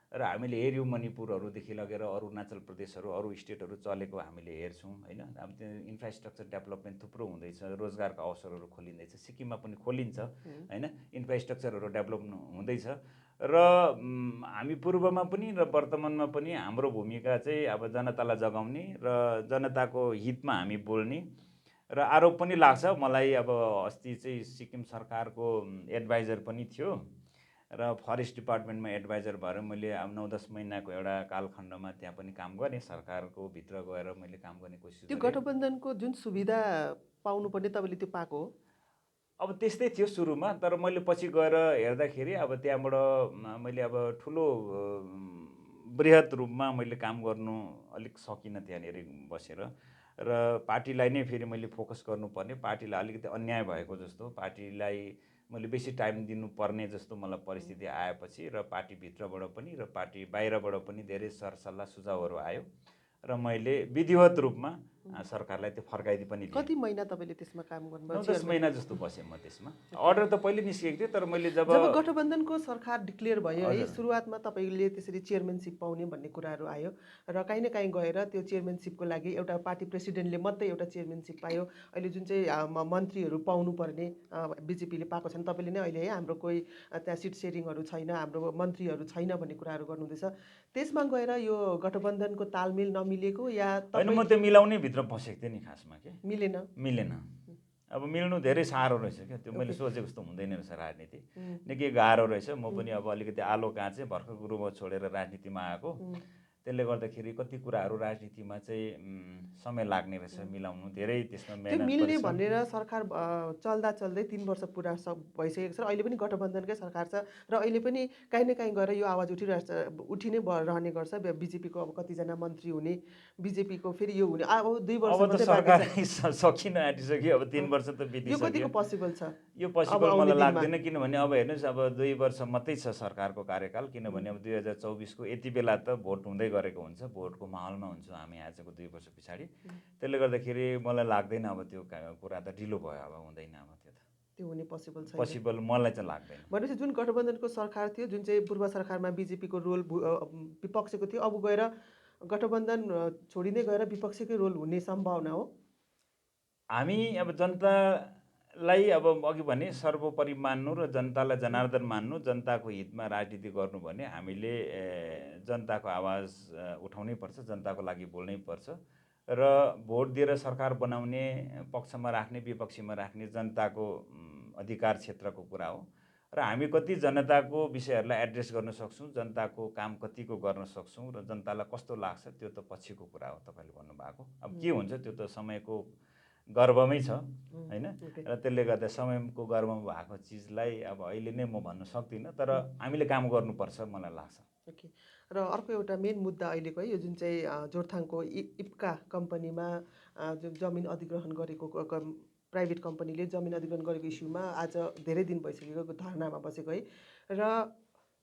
र हामीले हेऱ्यौँ मणिपुरहरूदेखि लगेर अरुणाचल प्रदेशहरू अरू स्टेटहरू चलेको हामीले हेर्छौँ होइन। अब त्यो इन्फ्रास्ट्रक्चर डेभलपमेन्ट थुप्रो हुँदैछ, रोजगारको अवसरहरू खोलिँदैछ, सिक्किममा पनि खोलिन्छ होइन, इन्फ्रास्ट्रक्चरहरू डेभलप हुँदैछ। र हामी पूर्वमा पनि र वर्तमानमा पनि हाम्रो भूमिका चाहिँ अब जनतालाई जगाउने र जनताको हितमा हामी बोल्ने। र आरोप पनि लाग्छ मलाई, अब अस्ति चाहिँ सिक्किम सरकारको एडभाइजर पनि थियो र फरेस्ट डिपार्टमेन्टमा एडभाइजर भएर मैले अब 9-10 महिनाको एउटा कालखण्डमा त्यहाँ पनि काम गरेँ, सरकारको भित्र गएर मैले काम गर्ने कोसिस त्यो गरेँ। गठबन्धनको जुन सुविधा पाउनुपर्ने तपाईँले त्यो पाएको हो? अब त्यस्तै थियो सुरुमा, तर मैले पछि गएर हेर्दाखेरि अब त्यहाँबाट मैले अब ठुलो बृहत रूपमा मैले काम गर्नु अलिक सकिनँ त्यहाँनिर बसेर। र पार्टीलाई नै फेरि मैले फोकस गर्नुपर्ने, पार्टीलाई अलिकति अन्याय भएको जस्तो, पार्टीलाई मैले बेसी टाइम दिनुपर्ने जस्तो मलाई परिस्थिति आएपछि र पार्टीभित्रबाट पनि र पार्टी बाहिरबाट पनि धेरै सरसल्लाह सुझावहरू आयो र मैले विधिवत रूपमा सरकारलाई त्यो फर्काइदिई पनि दिएँ। कति महिना तपाईँले त्यसमा काम गर्नुभयो? 9-10 महिना जस्तो बसेँ म त्यसमा। अर्डर त पहिले निस्केको थियो, तर मैले जब गठबन्धनको सरकार डिक्लेयर भयो है, सुरुवातमा तपाईँले त्यसरी चेयरम्यानसिप पाउने भन्ने कुराहरू आयो र काहीँ न काहीँ गएर त्यो चेयरम्यानसिपको लागि एउटा पार्टी प्रेसिडेन्टले मात्रै एउटा चेयरम्यानसिप पायो। अहिले जुन चाहिँ मन्त्रीहरू पाउनुपर्ने बिजेपीले पाएको छैन, तपाईँले नै अहिले है हाम्रो कोही त्यहाँ सिट सेयरिङहरू छैन, हाम्रो मन्त्रीहरू छैन भन्ने कुराहरू गर्नुहुँदैछ। त्यसमा गएर यो गठबन्धनको तालमेल नमिलेको या होइन, म त्यो मिलाउनै भित्र फसेको थिएँ नि खासमा के मिलेन। अब मिल्नु धेरै साह्रो रहेछ क्या, त्यो मैले सोचेको जस्तो हुँदैन रहेछ राजनीति, निकै गाह्रो रहेछ। म पनि अब अलिकति आलो काँचे भर्खर गुरुमा छोडेर राजनीतिमा आएको, त्यसले गर्दाखेरि कति कुराहरू राजनीतिमा चाहिँ समय लाग्ने रहेछ मिलाउनु, धेरै त्यसमा त्यो मेहनत मिल्ने परिश्रम। भनेर सरकार चल्दा चल्दै 3 वर्ष पुरा भइसकेको छ र अहिले पनि गठबन्धनकै सरकार छ र अहिले पनि काहीँ न काहीँ गएर यो आवाज उठि नै रहने गर्छ। बिजेपीको अब कतिजना मन्त्री हुने, बिजेपीको फेरि यो हुने, अब 2 वर्ष अब त मात्रै सरकार बाँकी छ। सकिन आँटिसक्यो, अब 3 वर्ष त यो बितिसक्यो। कतिको पोसिबल छ? यो अब पोसिबल आउने मलाई दिनमा लाग्दैन, किनभने अब हेर्नुहोस्, अब 2 वर्ष मात्रै छ सरकारको कार्यकाल, किनभने अब 2024को यति बेला त भोट हुँदै गरेको हुन्छ, भोटको माहौलमा हुन्छौँ हामी आजको 2 वर्ष पछाडि। त्यसले गर्दाखेरि मलाई लाग्दैन अब त्यो कुरा त ढिलो भयो, अब हुँदैन, अब त्यो हुने पोसिबल छैन। पोसिबल मलाई चाहिँ लाग्दैन। भनेपछि जुन गठबन्धनको सरकार थियो, जुन चाहिँ पूर्व सरकारमा बिजेपीको रोल विपक्षको थियो, अब गएर गठबन्धन छोडिँदै गएर विपक्षकै रोल हुने सम्भावना हो? हामी अब जनतालाई अब अघि भने सर्वोपरि मान्नु र जनतालाई जनार्दन मान्नु, जनताको हितमा राजनीति गर्नु भने हामीले जनताको आवाज उठाउनै पर्छ, जनताको लागि बोल्नै पर्छ र भोट दिएर सरकार बनाउने, पक्षमा राख्ने विपक्षीमा राख्ने जनताको अधिकार क्षेत्रको कुरा हो र हामी कति जनताको विषयहरूलाई एड्रेस गर्न सक्छौँ, जनताको काम कतिको गर्न सक्छौँ र जनतालाई कस्तो लाग्छ त्यो त पछिको कुरा हो। तपाईँले भन्नुभएको अब के हुन्छ त्यो त समयको गर्वमै छ होइन, र त्यसले गर्दा समयको गर्वमा भएको चिजलाई अब अहिले नै म भन्न सक्दिनँ, तर हामीले काम गर्नुपर्छ मलाई लाग्छ। ओके। र अर्को एउटा मेन मुद्दा अहिलेको है, यो जुन चाहिँ जोरथाङको इप्का कम्पनीमा जुन जमिन अधिग्रहण गरेको प्राइभेट कम्पनीले जमिन अधिग्रहण गरेको इस्युमा आज धेरै दिन भइसकेको धरनामा बसेको है, र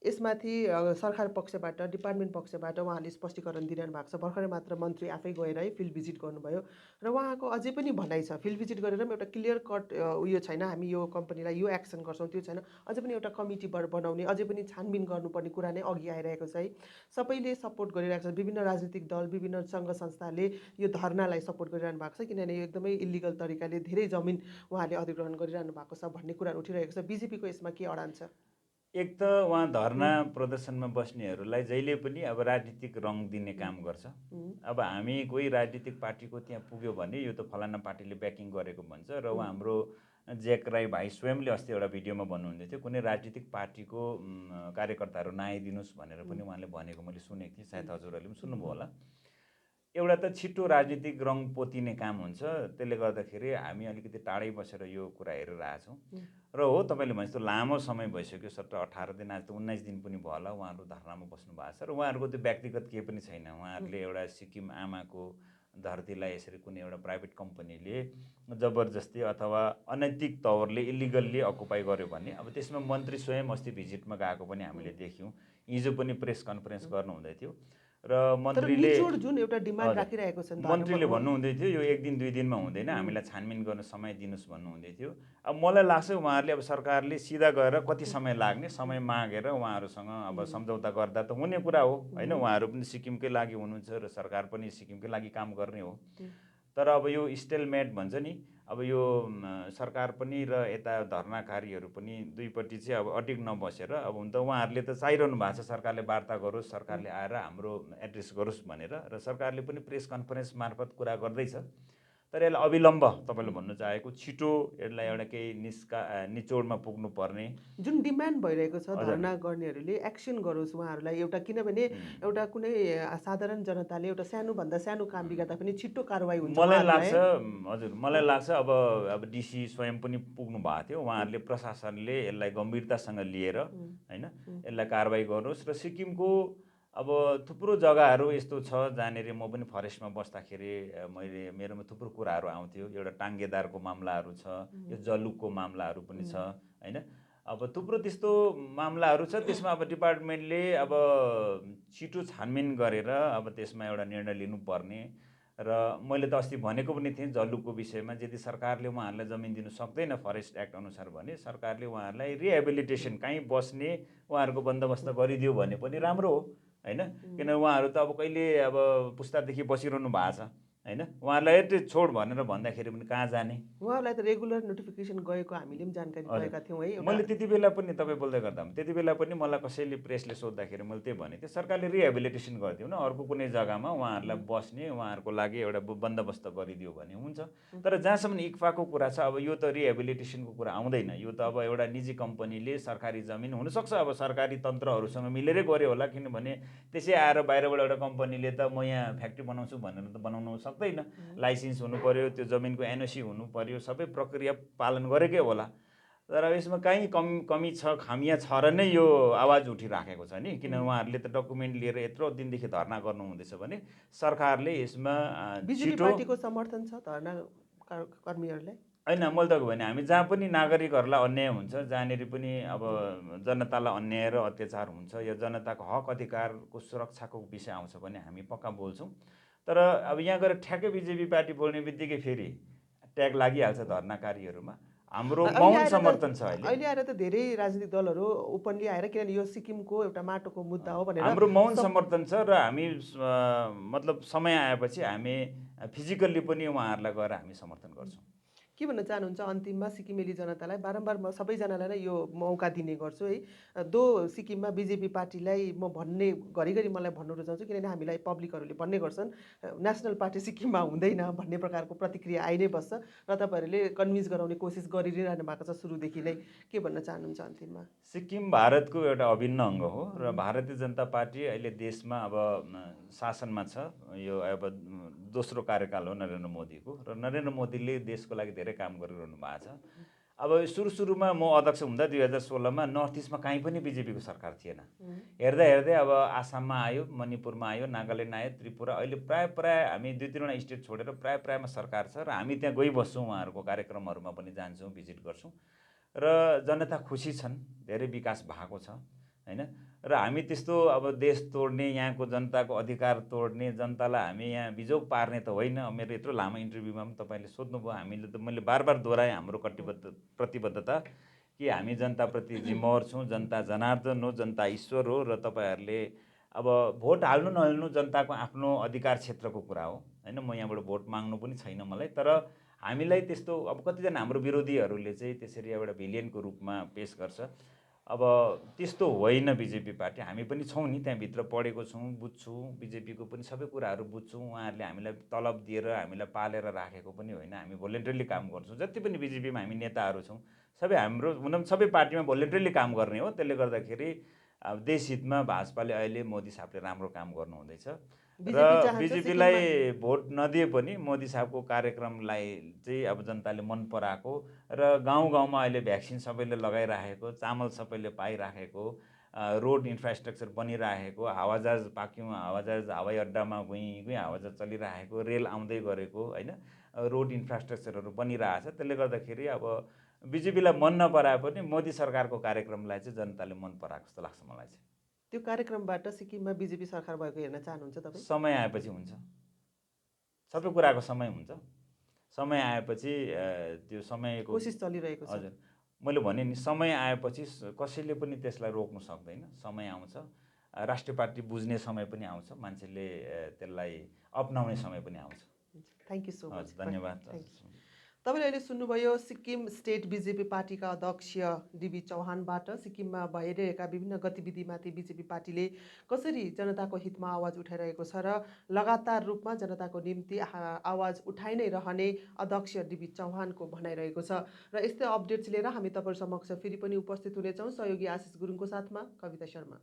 यसमाथि सरकार पक्षबाट, डिपार्टमेन्ट पक्षबाट उहाँले स्पष्टीकरण दिइरहनु भएको छ। भर्खरै मात्र मन्त्री आफै गएर है फिल्ड भिजिट गर्नुभयो र उहाँको अझै पनि भनाइ छ, फिल्ड भिजिट गरेर पनि एउटा क्लियर कट उयो छैन, हामी यो कम्पनीलाई यो एक्सन गर्छौँ त्यो छैन, अझै पनि एउटा कमिटी बनाउने, अझै पनि छानबिन गर्नुपर्ने कुरा नै अघि आइरहेको छ है। सबैले सपोर्ट गरिरहेको छ, विभिन्न राजनीतिक दल, विभिन्न सङ्घ संस्थाले यो धरनालाई सपोर्ट गरिरहनु भएको छ, किनभने यो एकदमै इलिगल तरिकाले धेरै जमिन उहाँले अधिग्रहण गरिरहनु भएको छ भन्ने कुराहरू उठिरहेको छ। बिजेपीको यसमा के अडान छ? एक त उहाँ धरना प्रदर्शनमा बस्नेहरूलाई जहिले पनि अब राजनीतिक रङ दिने काम गर्छ। अब हामी कोही राजनीतिक पार्टीको त्यहाँ पुग्यो भने यो त फलाना पार्टीले ब्याकिङ गरेको भन्छ र उहाँ हाम्रो ज्याक राई भाइ स्वयंले अस्ति एउटा भिडियोमा भन्नुहुँदै थियो, कुनै राजनीतिक पार्टीको कार्यकर्ताहरू नआइदिनुहोस् भनेर पनि उहाँले भनेको मैले सुनेको थिएँ, सायद हजुरहरूले पनि सुन्नुभयो होला। एउटा त छिटो राजनीतिक रङ पोतिने काम हुन्छ, त्यसले गर्दाखेरि हामी अलिकति टाढै बसेर यो कुरा हेरेर आएछौँ र हो तपाईँले भने जस्तो लामो समय भइसक्यो, 17-18 दिन, आज त 19 दिन पनि भयो होला उहाँहरू धरनामा बस्नु भएको छ र उहाँहरूको त्यो व्यक्तिगत केही पनि छैन। उहाँहरूले एउटा सिक्किम आमाको धरतीलाई यसरी कुनै एउटा प्राइभेट कम्पनीले जबरजस्ती अथवा अनैतिक तौरले इलिगल्ली अकुपाई गर्यो भने अब त्यसमा मन्त्री स्वयं अस्ति भिजिटमा गएको पनि हामीले देख्यौँ, हिजो पनि प्रेस कन्फरेन्स गर्नुहुँदै थियो र तर मन्त्रीले निचोड जुन एउटा डिमान्ड हजुर राखिरहेको छ नि त मन्त्रीले भन्नुहुँदै थियो यो 1 दिन 2 दिनमा हुँदैन, हामीलाई छानबिन गर्न समय दिनुहोस् भन्नुहुँदै थियो। अब मलाई लाग्छ उहाँहरूले अब सरकारले सिधा गएर कति समय लाग्ने समय मागेर उहाँहरूसँग अब सम्झौता गर्दा त हुने कुरा हो होइन। उहाँहरू पनि सिक्किमकै लागि हुनुहुन्छ र सरकार पनि सिक्किमकै लागि काम गर्ने हो। तर अब यो स्टेलमेट भन्छ नि, अब यो सरकार पनि र यता धर्नाकारीहरू पनि दुईपट्टि चाहिँ अब अडिग नबसेर अब हुन त उहाँहरूले त चाहिरहनु भएको छ सरकारले वार्ता गरोस्, सरकारले आएर हाम्रो एड्रेस गरोस् भनेर, र सरकारले पनि प्रेस कन्फरेन्स मार्फत कुरा गर्दैछ। तर यसलाई अविलम्ब तपाईँले भन्नु चाहेको छिटो यसलाई एउटा केही निचोडमा पुग्नु पर्ने। जुन डिमान्ड भइरहेको छ हजुर धरना गर्नेहरूले एक्सन गरोस् उहाँहरूलाई एउटा, किनभने एउटा कुनै साधारण जनताले एउटा सानोभन्दा सानो काम बिगार्दा पनि छिट्टो कारवाही हुन्छ मलाई उहाँहरूलाई। लाग्छ हजुर मलाई लाग्छ अब डिसी स्वयं पनि पुग्नु भएको थियो। उहाँहरूले प्रशासनले यसलाई गम्भीरतासँग लिएर होइन यसलाई कारवाही गर्नुहोस्। र सिक्किमको अब थुप्रो जग्गाहरू यस्तो छ जहाँनिर म पनि फरेस्टमा बस्दाखेरि मेरोमा थुप्रो कुराहरू आउँथ्यो। एउटा टाङ्गेदारको मामलाहरू छ, यो जलुकको मामलाहरू पनि छ होइन। अब थुप्रो त्यस्तो मामलाहरू छ, त्यसमा अब डिपार्टमेन्टले अब छिटो छानबिन गरेर अब त्यसमा एउटा निर्णय लिनुपर्ने। र मैले त अस्ति भनेको पनि थिएँ जलुकको विषयमा, यदि सरकारले उहाँहरूलाई जमिन दिनु सक्दैन फरेस्ट एक्ट अनुसार भने सरकारले उहाँहरूलाई रिहेबिलिटेसन कहीँ बस्ने उहाँहरूको बन्दोबस्त गरिदियो भने पनि राम्रो हो होइन। किन उहाँहरू त अब कहिले अब पुस्तादेखि बसिरहनु भएको छ होइन। उहाँहरूलाई यति छोड भनेर भन्दाखेरि पनि कहाँ जाने। उहाँहरूलाई त रेगुलर नोटिफिकेसन गएको हामीले पनि जानकारी पाएका थियौँ है। मैले त्यति बेला पनि तपाईँ बोल्दै गर्दा त्यति बेला पनि मलाई कसैले प्रेसले सोद्धाखेरि मैले त्यही भनेको थिएँ सरकारले रिहेबिलिटेसन गरिदियो न, अर्को कुनै जग्गामा उहाँहरूलाई बस्ने उहाँहरूको लागि एउटा बन्दोबस्त गरिदियो भने हुन्छ। तर जहाँसम्म इक्फाको कुरा छ अब यो त रिहेबिलिटेसनको कुरा आउँदैन। यो त अब एउटा निजी कम्पनीले सरकारी जमिन हुनसक्छ अब सरकारी तन्त्रहरूसँग मिलेरै गऱ्यो होला, किनभने त्यसै आएर बाहिरबाट एउटा कम्पनीले त म यहाँ फ्याक्ट्री बनाउँछु भनेर त बनाउनु सक्दैन। लाइसेन्स हुनु पर्यो, त्यो जमिनको एनओसी हुनु पर्यो, सबै प्रक्रिया पालन गरेकै होला। तर यसमा कहीँ कमी छ, खामिया छ र नै यो आवाज उठिराखेको छ नि। किन उहाँहरूले त डकुमेन्ट लिएर यत्रो दिनदेखि धर्ना गर्नु हुँदैछ भने सरकारले यसमा बिजेपी छिटो पार्टीको समर्थन छ धरना कर्मीहरूलाई। होइन मैले त भने हामी जहाँ पनि नागरिकहरूलाई अन्याय हुन्छ, जहाँनिर पनि अब जनतालाई अन्याय र अत्याचार हुन्छ, यो जनताको हक अधिकारको सुरक्षाको विषय आउँछ भने हामी पक्का बोल्छौँ। तर अब यहाँ गएर ठ्याक्कै बिजेपी पार्टी बोल्ने बित्तिकै फेरि ट्याग लागिहाल्छ धर्नाकारीहरूमा। हाम्रो मौन समर्थन छ अहिले आएर त धेरै राजनीतिक दलहरू ओपनली आएर, किनभने यो सिक्किमको एउटा माटोको मुद्दा हो भनेर हाम्रो मौन समर्थन छ। र हामी मतलब समय आएपछि हामी फिजिकल्ली पनि उहाँहरूलाई गएर हामी समर्थन गर्छौँ। के भन्न चाहनुहुन्छ अन्तिममा सिक्किमेली जनतालाई? बारम्बार म सबैजनालाई नै यो मौका दिने गर्छु है। दो सिक्किममा बिजेपी पार्टीलाई म भन्ने घरिघरि मलाई भन्नु रुचाउँछु, किनभने हामीलाई पब्लिकहरूले भन्ने गर्छन् नेसनल पार्टी सिक्किममा हुँदैन भन्ने प्रकारको प्रतिक्रिया आइ नै बस्छ र तपाईँहरूले कन्भिन्स गराउने कोसिस गरिरहनु भएको छ सुरुदेखि नै। के भन्न चाहनुहुन्छ अन्तिममा? सिक्किम भारतको एउटा अभिन्न अङ्ग हो र भारतीय जनता पार्टी अहिले देशमा अब शासनमा छ। यो अब दोस्रो कार्यकाल हो नरेन्द्र मोदीको, र नरेन्द्र मोदीले देशको लागि धेरै काम गरिरहनु भएको छ। अब सुरुमा म अध्यक्ष हुँदा 2016मा नर्थ इस्टमा कहीँ पनि बिजेपीको सरकार थिएन। हेर्दा हेर्दै अब आसाममा आयो, मणिपुरमा आयो, नागाल्यान्ड आयो, त्रिपुरा, अहिले प्राय हामी 2-3वटा स्टेट छोडेर प्रायमा सरकार छ र हामी त्यहाँ गइबस्छौँ, उहाँहरूको कार्यक्रमहरूमा पनि जान्छौँ, भिजिट गर्छौँ र जनता खुसी छन्, धेरै विकास भएको छ होइन। र हामी त्यस्तो अब देश तोड्ने, यहाँको जनताको अधिकार तोड्ने, जनतालाई हामी यहाँ बिजोग पार्ने त होइन। मेरो यत्रो लामो इन्टरभ्यूमा पनि तपाईँले सोध्नुभयो, हामीले त मैले बार दोहोऱ्याएँ हाम्रो प्रतिबद्धता कि हामी जनताप्रति जिम्मेवार छौँ। जनता जनार्दन हो, जनता ईश्वर हो, र तपाईँहरूले अब भोट हाल्नु नहाल्नु जनताको आफ्नो अधिकार क्षेत्रको कुरा हो होइन। म यहाँबाट भोट माग्नु पनि छैन मलाई। तर हामीलाई त्यस्तो अब कतिजना हाम्रो विरोधीहरूले चाहिँ त्यसरी एउटा भिलियनको रूपमा पेश गर्छ। अब त्यस्तो होइन बिजेपी पार्टी। हामी पनि छौँ नि, त्यहाँभित्र पढेको छौँ, बुझ्छौँ, बिजेपीको पनि सबै कुराहरू बुझ्छौँ। उहाँहरूले हामीलाई तलब दिएर हामीलाई पालेर राखेको पनि होइन, हामी भोलिन्टरली काम गर्छौँ। जति पनि बिजेपीमा हामी नेताहरू छौँ सबै हाम्रो सबै पार्टीमा भोलिन्टरली काम गर्ने हो। त्यसले गर्दाखेरि अब देशहितमा भाजपाले अहिले मोदी साहबले राम्रो काम गर्नुहुँदैछ र बिजेपीलाई भोट नदिए पनि मोदी साहबको कार्यक्रमलाई चाहिँ अब जनताले मन पराएको र गाउँमा अहिले भ्याक्सिन सबैले लगाइराखेको, चामल सबैले पाइराखेको, रोड इन्फ्रास्ट्रक्चर बनिराखेको, हावाजहाज पाक्यौँ, हवाई अड्डामा गुई हावाजहाज चलिराखेको, रेल आउँदै गरेको होइन, रोड इन्फ्रास्ट्रक्चरहरू बनिरहेछ। त्यसले गर्दाखेरि अब बिजेपीलाई मन नपराए पनि मोदी सरकारको कार्यक्रमलाई चाहिँ जनताले मन पराएको जस्तो लाग्छ मलाई चाहिँ। त्यो कार्यक्रमबाट सिक्किममा बिजेपी सरकार भएको हेर्न चाहनुहुन्छ तपाईँ? समय आएपछि हुन्छ, सबै कुराको समय हुन्छ। समय आएपछि त्यो समयको कोसिस चलिरहेको छ। हजुर, मैले भने नि समय आएपछि कसैले पनि त्यसलाई रोक्नु सक्दैन। समय आउँछ, राष्ट्रिय पार्टी बुझ्ने समय पनि आउँछ, मान्छेले त्यसलाई अपनाउने समय पनि आउँछ। Thank you so much. हजुर, धन्यवाद। तपाईँले अहिले सुन्नुभयो सिक्किम स्टेट बिजेपी पार्टीका अध्यक्ष डिबी चौहानबाट सिक्किममा भइरहेका विभिन्न गतिविधिमाथि बिजेपी पार्टीले कसरी जनताको हितमा आवाज उठाइरहेको छ र लगातार रूपमा जनताको निम्ति आवाज उठाइ नै रहने अध्यक्ष डिबी चौहानको भनाइरहेको छ। र यस्तै अपडेट्स लिएर हामी तपाईहरु समक्ष फेरि पनि उपस्थित हुनेछौँ। सहयोगी आशिष गुरुङको साथमा कविता शर्मा।